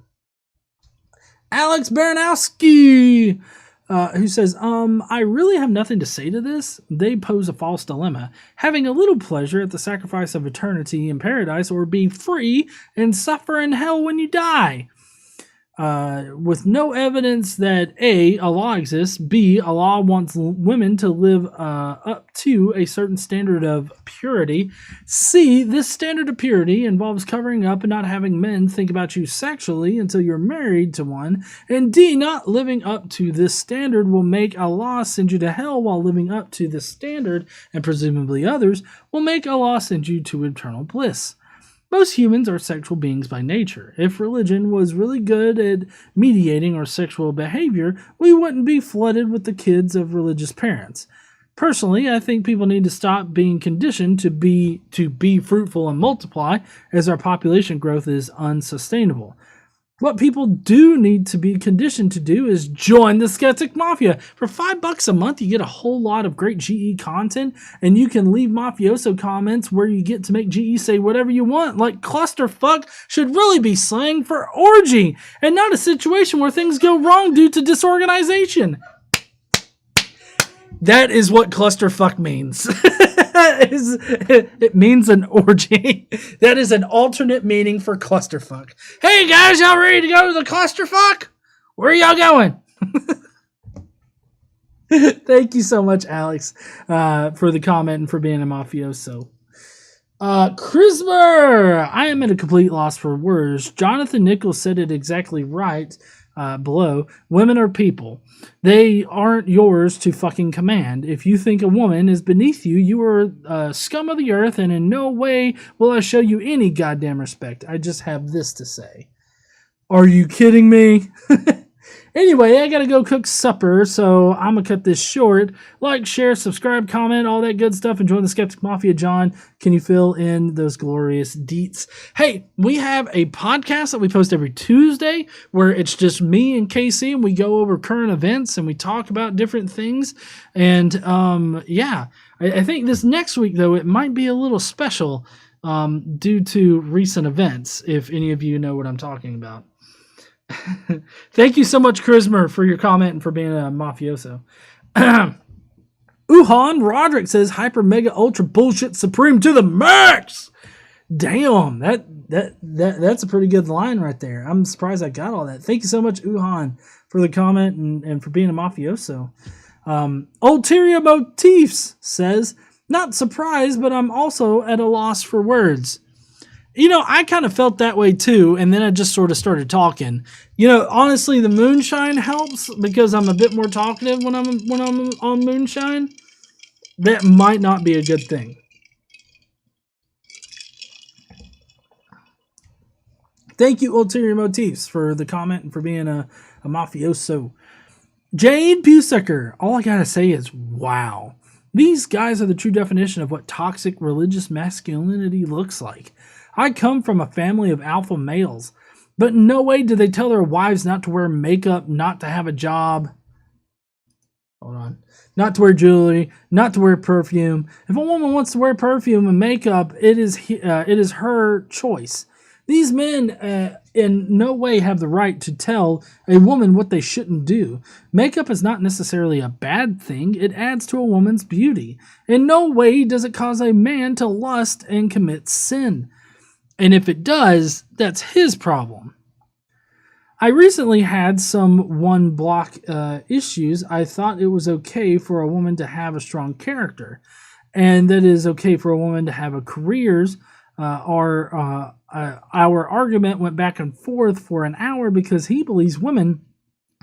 Alex Baranowski, who says, I really have nothing to say to this. They pose a false dilemma. Having a little pleasure at the sacrifice of eternity in paradise, or be free and suffer in hell when you die. With no evidence that A, Allah exists, B, Allah wants women to live up to a certain standard of purity, C, this standard of purity involves covering up and not having men think about you sexually until you're married to one, and D, not living up to this standard will make Allah send you to hell, while living up to this standard, and presumably others, will make Allah send you to eternal bliss. Most humans are sexual beings by nature. If religion was really good at mediating our sexual behavior, we wouldn't be flooded with the kids of religious parents. Personally, I think people need to stop being conditioned to be fruitful and multiply, as our population growth is unsustainable. What people do need to be conditioned to do is join the Skeptic Mafia. For $5 a month, you get a whole lot of great GE content, and you can leave mafioso comments where you get to make GE say whatever you want. Like clusterfuck should really be slang for orgy, and not a situation where things go wrong due to disorganization. That is what clusterfuck means. It means an orgy. That is an alternate meaning for clusterfuck. Hey guys, y'all ready to go to the clusterfuck? Where are y'all going? Thank you so much, Alex, for the comment and for being a mafioso. Chrismer, I am at a complete loss for words. Jonathan Nichols said it exactly right below. Women are people. They aren't yours to fucking command. If you think a woman is beneath you, you are scum of the earth, and in no way will I show you any goddamn respect. I just have this to say. Are you kidding me? Anyway, I gotta go cook supper, so I'm gonna cut this short. Like, share, subscribe, comment, all that good stuff, and join the Skeptic Mafia. John, can you fill in those glorious deets? Hey, we have a podcast that we post every Tuesday where it's just me and Casey, and we go over current events and we talk about different things. And yeah, I think this next week, though, it might be a little special due to recent events, if any of you know what I'm talking about. Thank you so much, Chrismer, for your comment and for being a mafioso. Uhan Roderick says hyper mega ultra bullshit supreme to the max. Damn, that's a pretty good line right there. I'm surprised I got all that. Thank you so much, Uhan, for the comment and for being a mafioso. Ulterior Motifs says, not surprised, but I'm also at a loss for words. You know, I kind of felt that way too, and then I just sort of started talking. You know, honestly, the moonshine helps because I'm a bit more talkative when I'm on moonshine. That might not be a good thing. Thank you, Ulterior Motifs, for the comment and for being a mafioso. Jade Pewsucker, all I gotta say is, wow. These guys are the true definition of what toxic religious masculinity looks like. I come from a family of alpha males, but in no way do they tell their wives not to wear makeup, not to have a job. Hold on. Not to wear jewelry, not to wear perfume. If a woman wants to wear perfume and makeup, it is her choice. These men in no way have the right to tell a woman what they shouldn't do. Makeup is not necessarily a bad thing. It adds to a woman's beauty. In no way does it cause a man to lust and commit sin. And if it does, that's his problem. I recently had some one block issues. I thought it was okay for a woman to have a strong character, and that it is okay for a woman to have a careers. Our argument went back and forth for an hour because he believes women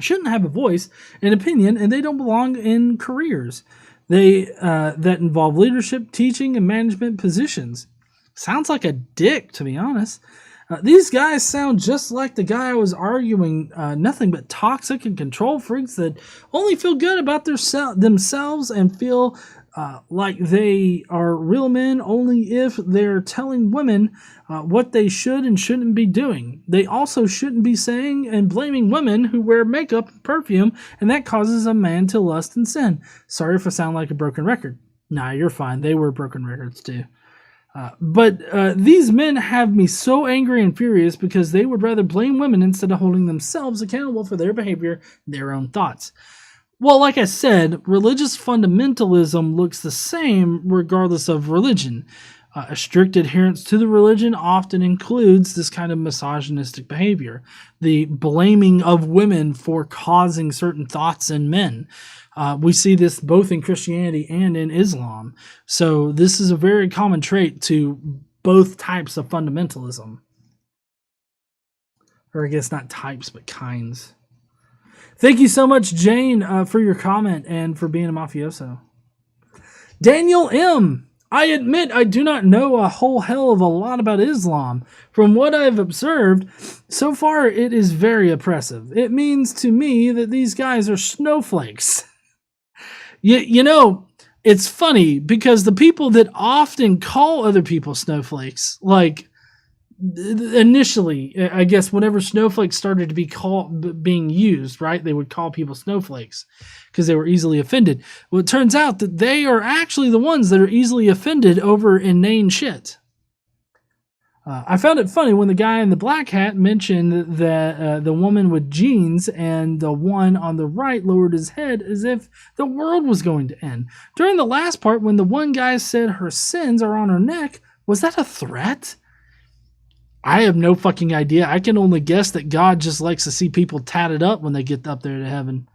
shouldn't have a voice and opinion, and they don't belong in careers that involve leadership, teaching, and management positions. Sounds like a dick, to be honest. These guys sound just like the guy I was arguing, nothing but toxic and control freaks that only feel good about themselves and feel like they are real men only if they're telling women what they should and shouldn't be doing. They also shouldn't be saying and blaming women who wear makeup and perfume, and that causes a man to lust and sin. Sorry if I sound like a broken record. Nah, you're fine. They were broken records too. But these men have me so angry and furious because they would rather blame women instead of holding themselves accountable for their behavior, their own thoughts. Well, like I said, religious fundamentalism looks the same regardless of religion. A strict adherence to the religion often includes this kind of misogynistic behavior, the blaming of women for causing certain thoughts in men. We see this both in Christianity and in Islam. So this is a very common trait to both types of fundamentalism. Or I guess not types, but kinds. Thank you so much, Jane, for your comment and for being a mafioso. Daniel M. I admit I do not know a whole hell of a lot about Islam. From what I've observed, so far it is very oppressive. It means to me that these guys are snowflakes. You know, it's funny because the people that often call other people snowflakes, like initially, I guess whenever snowflakes started to be being used, right, they would call people snowflakes because they were easily offended. Well, it turns out that they are actually the ones that are easily offended over inane shit. I found it funny when the guy in the black hat mentioned that the woman with jeans and the one on the right lowered his head as if the world was going to end. During the last part, when the one guy said her sins are on her neck, was that a threat? I have no fucking idea. I can only guess that God just likes to see people tatted up when they get up there to heaven.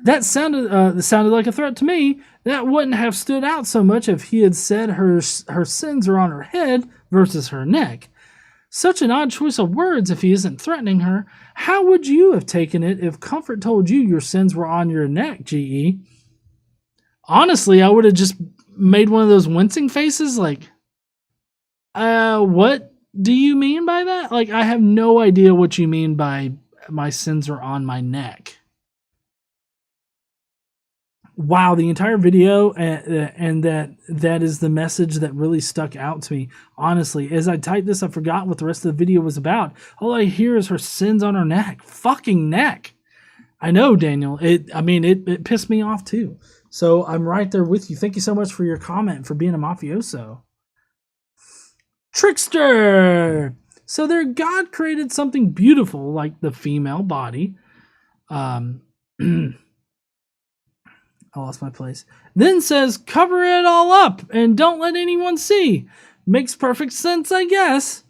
That sounded like a threat to me. That wouldn't have stood out so much if he had said her sins are on her head versus her neck. Such an odd choice of words if he isn't threatening her. How would you have taken it if Comfort told you your sins were on your neck, GE? Honestly, I would have just made one of those wincing faces like, what do you mean by that? Like, I have no idea what you mean by my sins are on my neck. Wow, the entire video and that is the message that really stuck out to me. Honestly, as I typed this, I forgot what the rest of the video was about. All I hear is her sins on her neck. Fucking neck. I know, Daniel. It pissed me off too. So I'm right there with you. Thank you so much for your comment, for being a mafioso. Trickster! So their God created something beautiful like the female body. I lost my place. Then says, cover it all up and don't let anyone see. Makes perfect sense, I guess.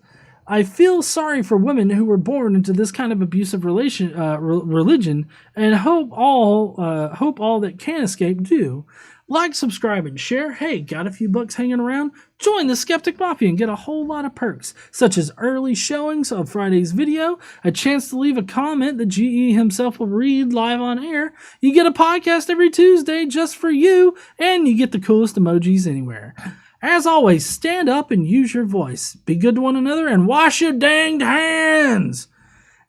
I feel sorry for women who were born into this kind of abusive religion, and hope all that can escape do. Like, subscribe, and share. Hey, got a few bucks hanging around? Join the Skeptic Mafia and get a whole lot of perks, such as early showings of Friday's video, a chance to leave a comment that GE himself will read live on air. You get a podcast every Tuesday just for you, and you get the coolest emojis anywhere. As always, stand up and use your voice. Be good to one another and wash your danged hands.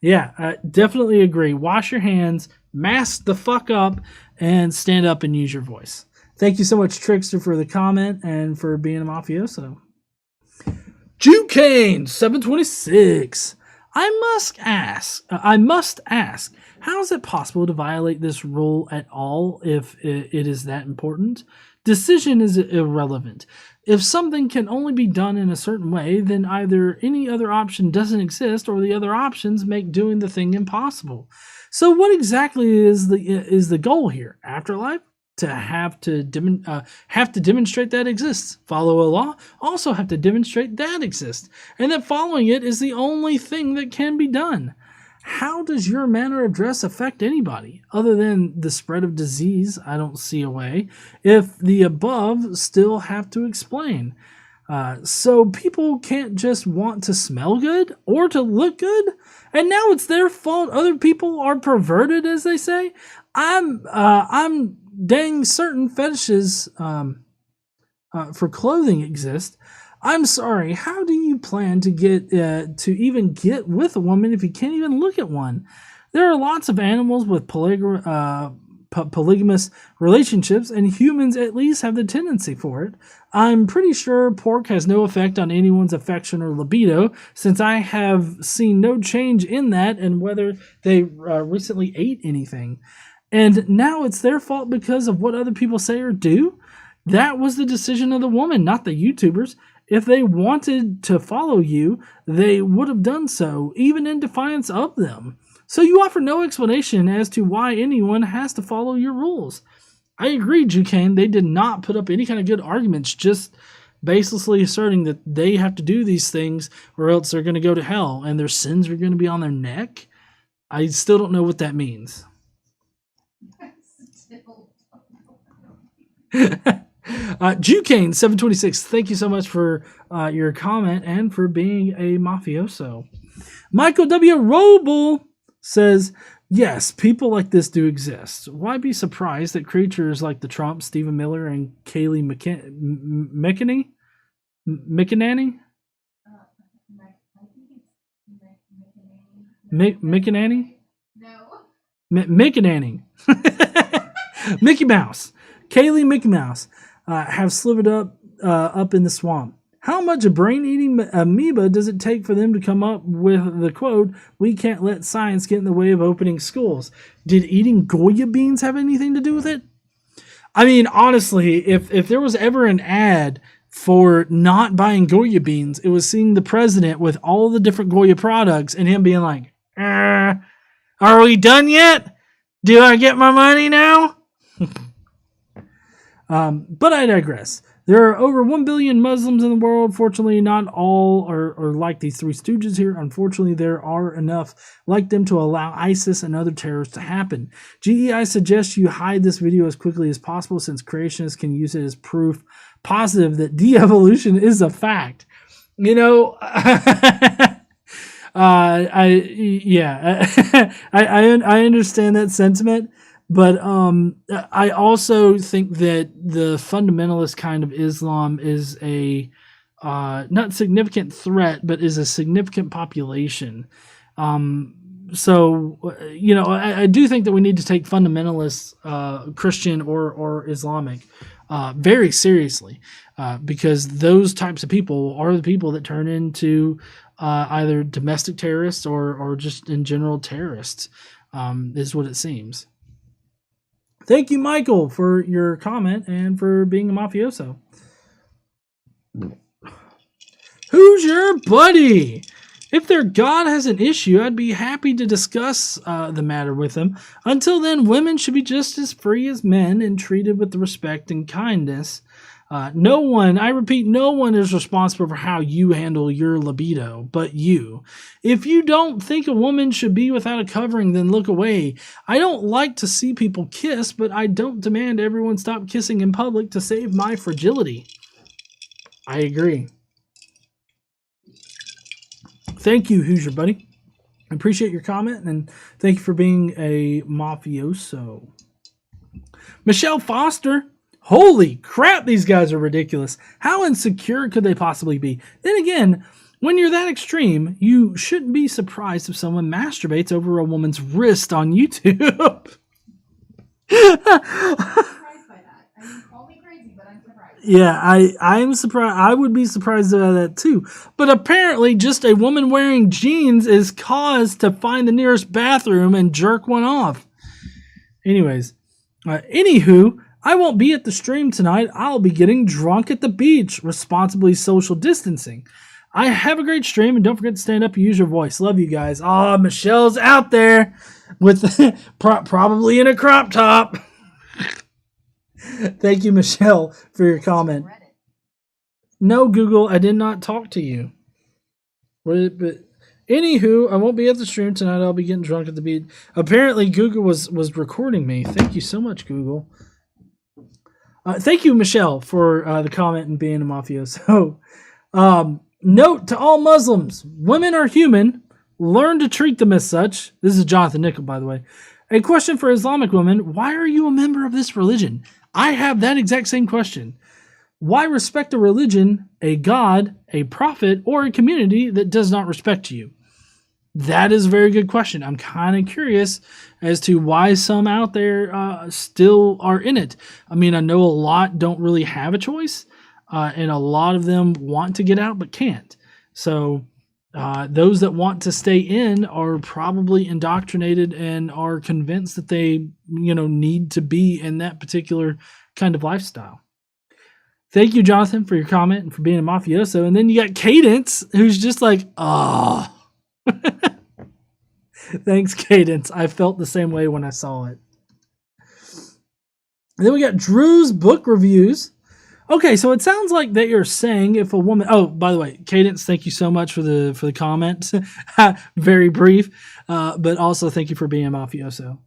Yeah, I definitely agree. Wash your hands, mask the fuck up, and stand up and use your voice. Thank you so much, Trickster, for the comment and for being a mafioso. Jukane726. I must ask, how is it possible to violate this rule at all if it is that important? Decision is irrelevant. If something can only be done in a certain way, then either any other option doesn't exist or the other options make doing the thing impossible. So what exactly is the goal here? Afterlife? To have to demonstrate that exists. Follow a law, also have to demonstrate that exists, and that following it is the only thing that can be done. How does your manner of dress affect anybody? Other than the spread of disease, I don't see a way. If the above still have to explain. So people can't just want to smell good or to look good, and now it's their fault other people are perverted, as they say. I'm dang certain fetishes for clothing exist. I'm sorry, how do you plan to get to even get with a woman if you can't even look at one? There are lots of animals with polygamous relationships, and humans at least have the tendency for it. I'm pretty sure pork has no effect on anyone's affection or libido, since I have seen no change in that and whether they recently ate anything. And now it's their fault because of what other people say or do? That was the decision of the woman, not the YouTubers. If they wanted to follow you, they would have done so, even in defiance of them. So you offer no explanation as to why anyone has to follow your rules. I agree, Jukane. They did not put up any kind of good arguments, just baselessly asserting that they have to do these things or else they're going to go to hell and their sins are going to be on their neck. I still don't know what that means. Jukane726, thank you so much for your comment and for being a mafioso. Michael W. Roble says, yes, people like this do exist. Why be surprised that creatures like the Trump, Stephen Miller, and Kaylee McEnany? McEnany? No. McEnany. Mickey Mouse. Kaylee Mickey Mouse have slivered up in the swamp. How much a brain-eating amoeba does it take for them to come up with the quote, "We can't let science get in the way of opening schools"? Did eating Goya beans have anything to do with it? I mean, honestly, if there was ever an ad for not buying Goya beans, it was seeing the president with all the different Goya products and him being like, are we done yet? Do I get my money now? But I digress. There are over 1 billion Muslims in the world. Fortunately, not all are like these three stooges here. Unfortunately, there are enough like them to allow ISIS and other terrors to happen. GEI suggests you hide this video as quickly as possible since creationists can use it as proof positive that de-evolution is a fact. You know, I understand that sentiment. But I also think that the fundamentalist kind of Islam is a not significant threat, but is a significant population. So, you know, I do think that we need to take fundamentalists, Christian or Islamic, very seriously, because those types of people are the people that turn into either domestic terrorists or just in general terrorists, is what it seems. Thank you, Michael, for your comment and for being a mafioso. Who's your buddy? If their God has an issue, I'd be happy to discuss the matter with them. Until then, women should be just as free as men and treated with respect and kindness. No one, I repeat, no one is responsible for how you handle your libido, but you. If you don't think a woman should be without a covering, then look away. I don't like to see people kiss, but I don't demand everyone stop kissing in public to save my fragility. I agree. Thank you, who's your buddy? I appreciate your comment, and thank you for being a mafioso. Michelle Foster. Holy crap, these guys are ridiculous. How insecure could they possibly be? Then again, when you're that extreme, you shouldn't be surprised if someone masturbates over a woman's wrist on YouTube. I'm surprised by that. I mean, call me crazy, but I'm surprised. Yeah, I'm surprised. I would be surprised by that too. But apparently, just a woman wearing jeans is cause to find the nearest bathroom and jerk one off. Anyways, anywho, I won't be at the stream tonight. I'll be getting drunk at the beach, responsibly social distancing. I have a great stream, and don't forget to stand up and use your voice. Love you guys. Oh, Michelle's out there with probably in a crop top. Thank you, Michelle, for your comment. No, Google, I did not talk to you. But anywho, I won't be at the stream tonight. I'll be getting drunk at the beach. Apparently, Google was recording me. Thank you so much, Google. Thank you, Michelle, for the comment and being a mafioso. Note to all Muslims, women are human. Learn to treat them as such. This is Jonathan Nickel, by the way. A question for Islamic women. Why are you a member of this religion? I have that exact same question. Why respect a religion, a God, a prophet, or a community that does not respect you? That is a very good question. I'm kind of curious as to why some out there still are in it. I mean, I know a lot don't really have a choice, and a lot of them want to get out but can't. So those that want to stay in are probably indoctrinated and are convinced that they, need to be in that particular kind of lifestyle. Thank you, Jonathan, for your comment and for being a mafioso. And then you got Cadence, who's just like, oh. Thanks, Cadence. I felt the same way when I saw it. And then we got Drew's book reviews. Okay, so it sounds like that you're saying if a woman... Oh, by the way, Cadence, thank you so much for the comment. Very brief, but also thank you for being a mafioso.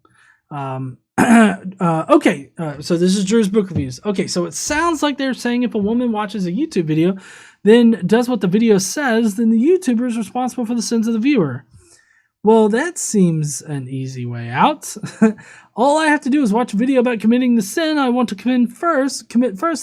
Okay, so this is Drew's book reviews. Okay, so it sounds like they're saying if a woman watches a YouTube video, then does what the video says, then the YouTuber is responsible for the sins of the viewer. Well, that seems an easy way out. All I have to do is watch a video about committing the sin I want to commit first,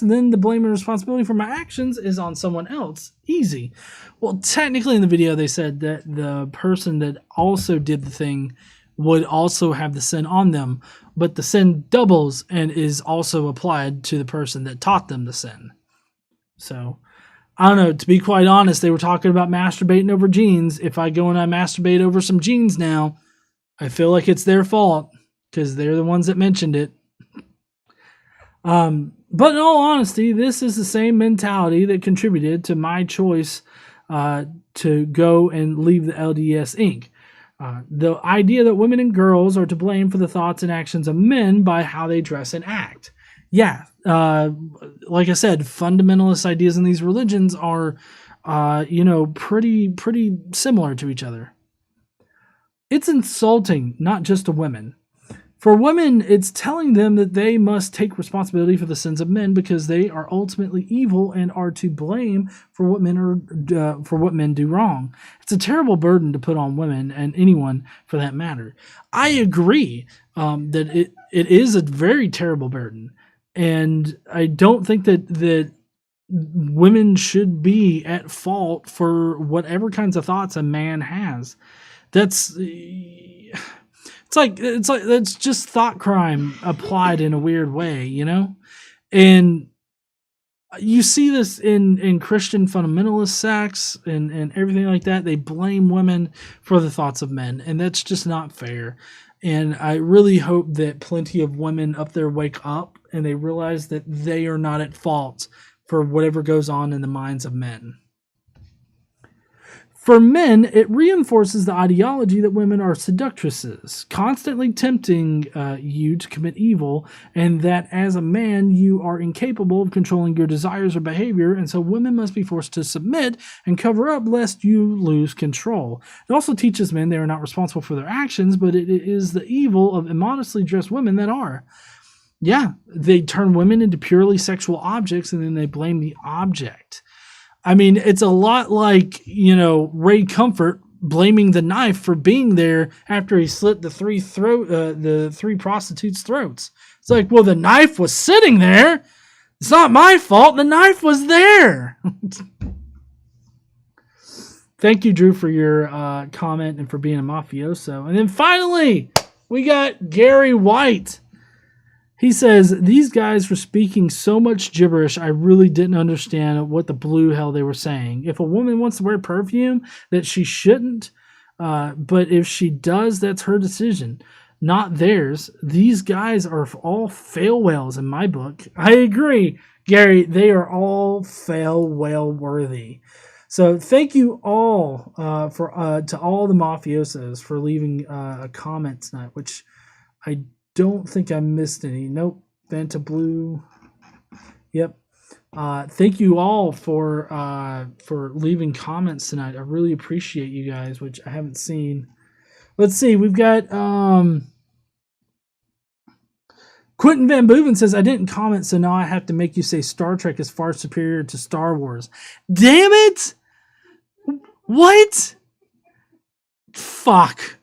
and then the blame and responsibility for my actions is on someone else. Easy. Well, technically in the video they said that the person that also did the thing would also have the sin on them, but the sin doubles and is also applied to the person that taught them the sin. So, I don't know, to be quite honest, they were talking about masturbating over jeans. If I go and I masturbate over some jeans now, I feel like it's their fault because they're the ones that mentioned it. But in all honesty, this is the same mentality that contributed to my choice to go and leave the LDS Inc. The idea that women and girls are to blame for the thoughts and actions of men by how they dress and act. yeah, like I said, fundamentalist ideas in these religions are, pretty similar to each other. It's insulting not just to women. For women, it's telling them that they must take responsibility for the sins of men because they are ultimately evil and are to blame for what men do wrong. It's a terrible burden to put on women and anyone for that matter. I agree that it is a very terrible burden, and I don't think that women should be at fault for whatever kinds of thoughts a man has. It's just thought crime applied in a weird way, and you see this in Christian fundamentalist sects and everything like that. They blame women for the thoughts of men, and that's just not fair. And I really hope that plenty of women up there wake up and they realize that they are not at fault for whatever goes on in the minds of men. For men, it reinforces the ideology that women are seductresses, constantly tempting you to commit evil, and that as a man, you are incapable of controlling your desires or behavior, and so women must be forced to submit and cover up lest you lose control. It also teaches men they are not responsible for their actions, but it is the evil of immodestly dressed women that are. Yeah, they turn women into purely sexual objects, and then they blame the object. I mean, it's a lot like, Ray Comfort blaming the knife for being there after he slit the three prostitutes' throats. It's like, well, the knife was sitting there. It's not my fault. The knife was there. Thank you, Drew, for your comment and for being a mafioso. And then finally, we got Gary White. He says, these guys were speaking so much gibberish, I really didn't understand what the blue hell they were saying. If a woman wants to wear perfume, that she shouldn't. But if she does, that's her decision, not theirs. These guys are all fail whales in my book. I agree, Gary. They are all fail whale worthy. So thank you all to all the mafiosos for leaving a comment tonight, which I don't think I missed any. Nope. Vanta Blue. Yep. Thank you all for leaving comments tonight. I really appreciate you guys, which I haven't seen. Let's see. We've got Quentin Van Boeven says, I didn't comment, so now I have to make you say Star Trek is far superior to Star Wars. Damn it! What? Fuck.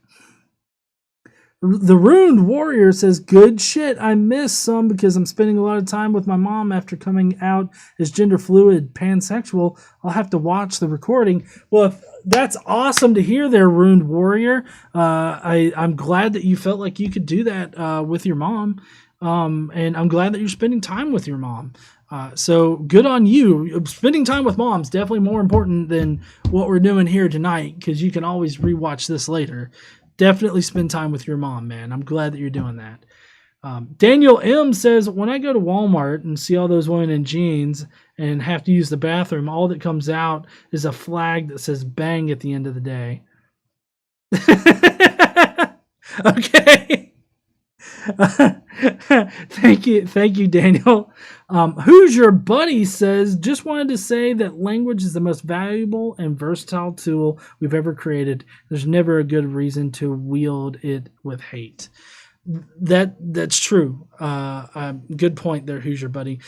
The Ruined Warrior says, good shit. I missed some because I'm spending a lot of time with my mom after coming out as gender fluid, pansexual. I'll have to watch the recording. Well, that's awesome to hear there, Ruined Warrior. I'm glad that you felt like you could do that with your mom. And I'm glad that you're spending time with your mom. So good on you. Spending time with mom's definitely more important than what we're doing here tonight, because you can always rewatch this later. Definitely spend time with your mom, man. I'm glad that you're doing that. Daniel M says, when I go to Walmart and see all those women in jeans and have to use the bathroom, all that comes out is a flag that says bang at the end of the day. Okay. Thank you, Daniel. Who's Your Buddy says, just wanted to say that language is the most valuable and versatile tool we've ever created. There's never a good reason to wield it with hate. That's true. Good point there. Who's Your Buddy?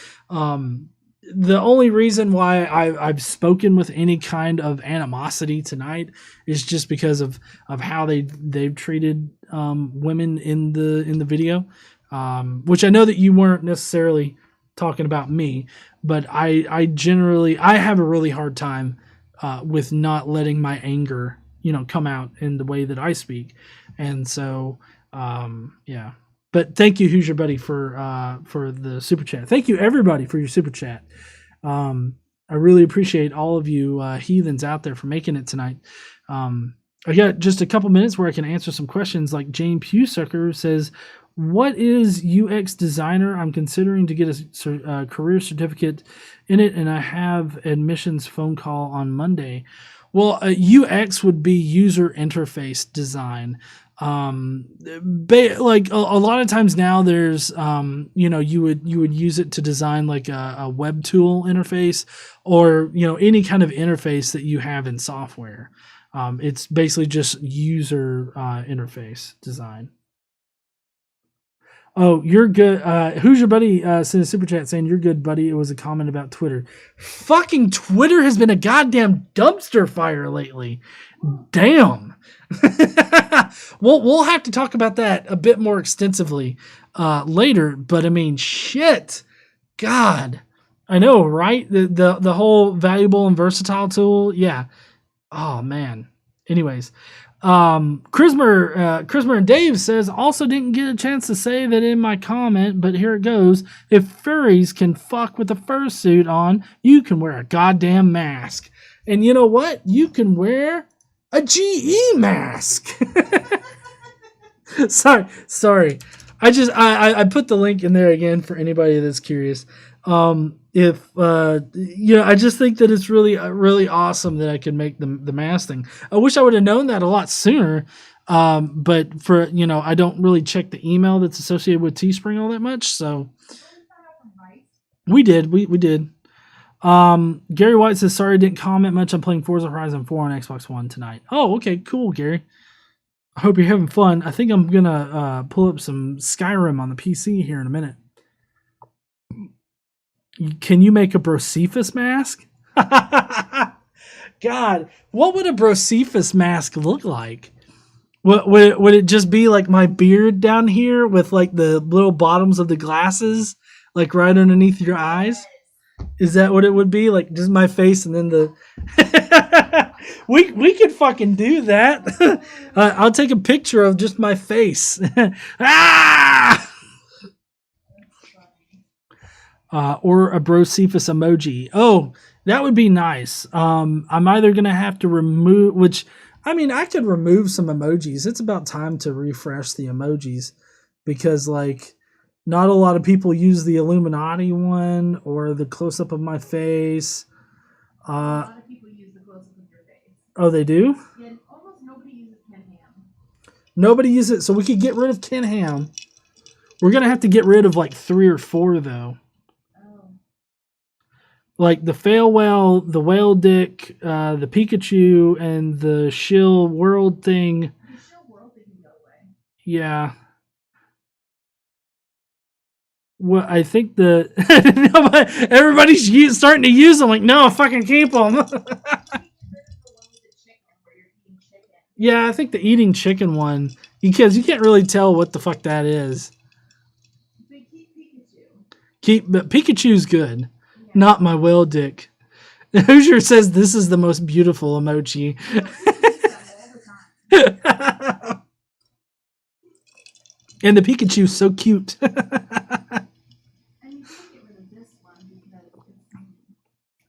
The only reason why I've spoken with any kind of animosity tonight is just because of how they've treated women in the video, which I know that you weren't necessarily talking about me, but I have a really hard time with not letting my anger come out in the way that I speak, and so yeah. But thank you, Who's Your Buddy, for the super chat. Thank you, everybody, for your super chat. I really appreciate all of you heathens out there for making it tonight. I got just a couple minutes where I can answer some questions. Like Jane Pewsucker says, what is UX designer? I'm considering to get a career certificate in it, and I have admissions phone call on Monday. Well, UX would be user interface design. Like a lot of times now there's you would use it to design like a web tool interface, or any kind of interface that you have in software. It's basically just user interface design. Oh, you're good. Who's your buddy? Sent a super chat saying you're good, buddy. It was a comment about Twitter. Fucking Twitter has been a goddamn dumpster fire lately. Damn. We'll have to talk about that a bit more extensively later. But I mean, shit. God, I know, right? The whole valuable and versatile tool. Yeah. Oh man. Anyways. Chrismer and Dave says, also didn't get a chance to say that in my comment, but here it goes. If furries can fuck with a fursuit on, you can wear a goddamn mask. And you know what? You can wear a GE mask. Sorry. I put the link in there again for anybody that's curious. I just think that it's really awesome that I can make the mask thing. I wish I would have known that a lot sooner. But for, I don't really check the email that's associated with Teespring all that much. So we did. Gary White says, sorry, I didn't comment much. I'm playing Forza Horizon 4 on Xbox One tonight. Oh, okay, cool, Gary. I hope you're having fun. I think I'm going to pull up some Skyrim on the PC here in a minute. Can you make a Brocephus mask? God, what would a Brocephus mask look like? Would it just be like my beard down here with like the little bottoms of the glasses, like right underneath your eyes? Is that what it would be? Like just my face and then the... we could fucking do that. I'll take a picture of just my face. Ah! Or a Brocephus emoji. Oh, that would be nice. I'm either going to have to remove, which, I mean, I could remove some emojis. It's about time to refresh the emojis because, like, not a lot of people use the Illuminati one or the close-up of my face. A lot of people use the close-up of your face. Oh, they do? Yeah, almost nobody uses Ken Ham. Nobody uses it, so we could get rid of Ken Ham. We're going to have to get rid of, like, 3 or 4, though. Like the fail whale, the whale dick, the Pikachu, and the shill world thing. The shill world thing can go away. Yeah. Well, I think everybody's starting to use them. Like, no, fucking keep them. Yeah, I think the eating chicken one, because you can't really tell what the fuck that is. But keep Pikachu. But Pikachu's good. Not my whale dick. Hoosier says this is the most beautiful emoji. And the Pikachu's so cute.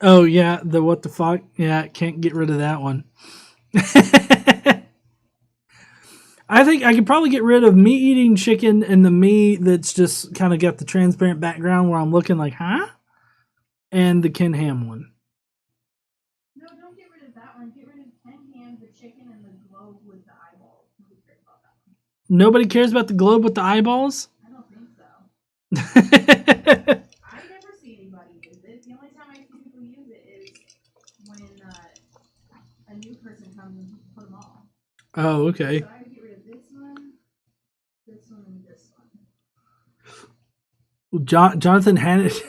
Oh yeah, the what the fuck? Yeah, can't get rid of that one. I think I could probably get rid of me eating chicken and the me that's just kind of got the transparent background where I'm looking like, huh? And the Ken Ham one. No, don't get rid of that one. Get rid of Ken Ham, the chicken, and the globe with the eyeballs. Nobody cares about that one. Nobody cares about the globe with the eyeballs? I don't think so. I never see anybody use it. The only time I see people use it is when a new person comes and put them all. Oh, okay. So I would get rid of this one, and this one. Jonathan Hannett.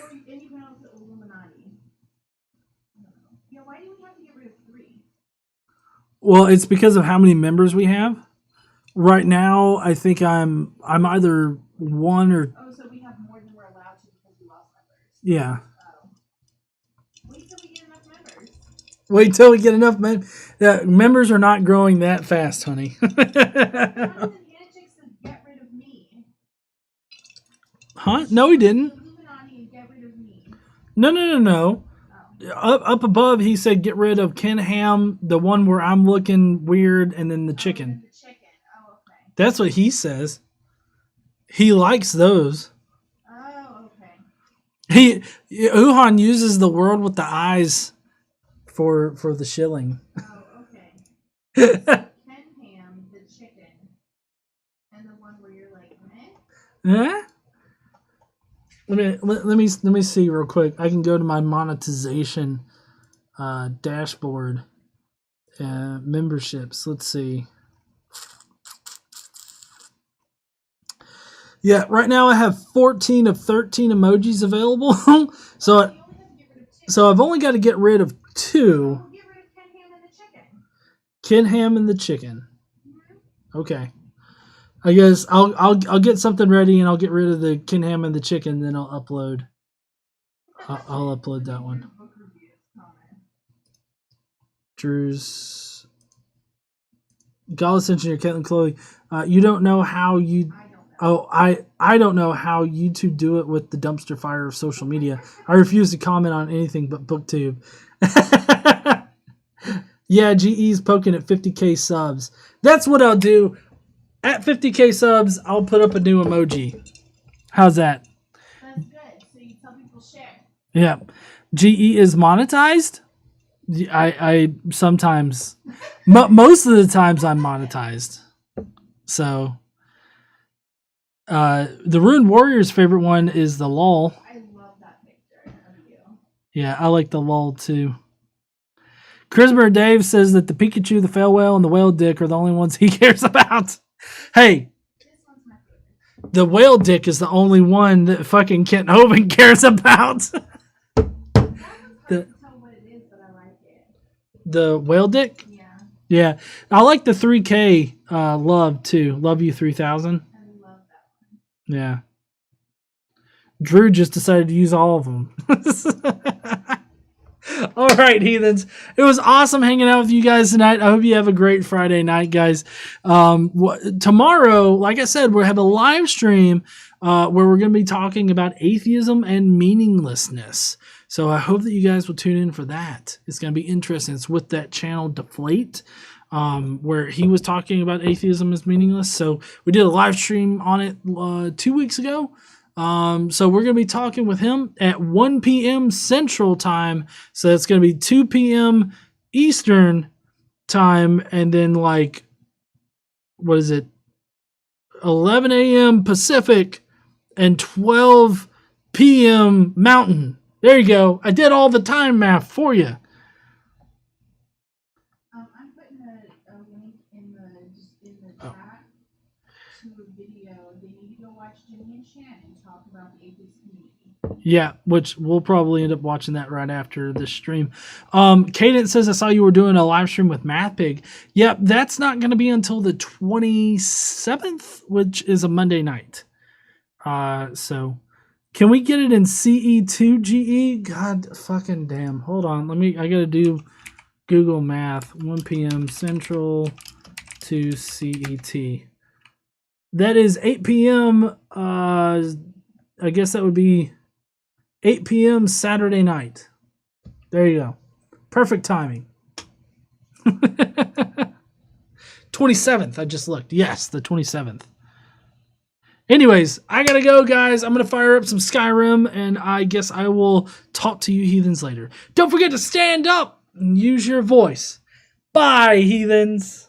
Well, it's because of how many members we have. Right now, I think I'm either one or... Oh, so we have more than we're allowed to because we lost members. Yeah. Oh. Wait till we get enough members. Wait till we get enough members. Members are not growing that fast, honey. Jonathan Handshaking said get rid of me. Huh? No, he didn't. Illuminati and get rid of me. No. Up above, he said get rid of Ken Ham, the one where I'm looking weird, and then the chicken. The chicken. Oh, okay. That's what he says. He likes those. Oh, okay. Uhan uses the world with the eyes for the shilling. Oh, okay. Ken Ham, the chicken, Yeah. Let me see real quick. I can go to my monetization dashboard. Memberships. Let's see. Yeah, right now I have 14 of 13 emojis available. so I've only got to get rid of 2. Get rid of Ken Ham and the chicken. Ken Ham and the chicken. Okay. I guess I'll get something ready and I'll get rid of the Ken Ham and the chicken. Then I'll upload. I'll upload that one. Drew's Godless Engineer, Caitlin Chloe. You don't know how you. Oh, I don't know how YouTube do it with the dumpster fire of social media. I refuse to comment on anything but BookTube. Yeah, GE's poking at 50K subs. That's what I'll do. At 50K subs, I'll put up a new emoji. How's that? That's good. So you tell people share. Yeah. GE is monetized? I sometimes, most of the times I'm monetized. So, the Ruined Warrior's favorite one is the LOL. I love that picture of you. Yeah, I like the LOL too. Christopher Dave says that the Pikachu, the Fail Whale, and the Whale Dick are the only ones he cares about. Hey, This one's my favorite. the Whale Dick is the only one that fucking Kent Hovind cares about. That one's hard to tell what it is, but I like it. The Whale Dick? Yeah, Yeah. I like the 3K love too. Love You 3000. I love that one. Yeah. Drew just decided to use all of them. All right, heathens. It was awesome hanging out with you guys tonight. I hope you have a great Friday night, guys. Tomorrow, like I said, we'll have a live stream where we're going to be talking about atheism and meaninglessness. So I hope that you guys will tune in for that. It's going to be interesting. It's with that channel Deflate, where he was talking about atheism is meaningless. So we did a live stream on it 2 weeks ago. So we're going to be talking with him at 1 p.m. Central Time. So it's going to be 2 p.m. Eastern Time. And then 11 a.m. Pacific and 12 p.m. Mountain. There you go. I did all the time math for you. I'm putting a link in the chat to a video. They need to go watch Jimmy and Shannon talk about the atheist community. Yeah, which we'll probably end up watching that right after this stream. Cadence says, I saw you were doing a live stream with MathPig. Yep, that's not going to be until the 27th, which is a Monday night. So can we get it in CE2 GE? God fucking damn. Hold on. I got to do Google Math. 1 p.m. Central to CET. That is 8 p.m. I guess that would be 8 p.m. Saturday night. There you go. Perfect timing. 27th. I just looked. Yes, the 27th. Anyways, I gotta go, guys. I'm gonna fire up some Skyrim, and I guess I will talk to you heathens later. Don't forget to stand up and use your voice. Bye, heathens.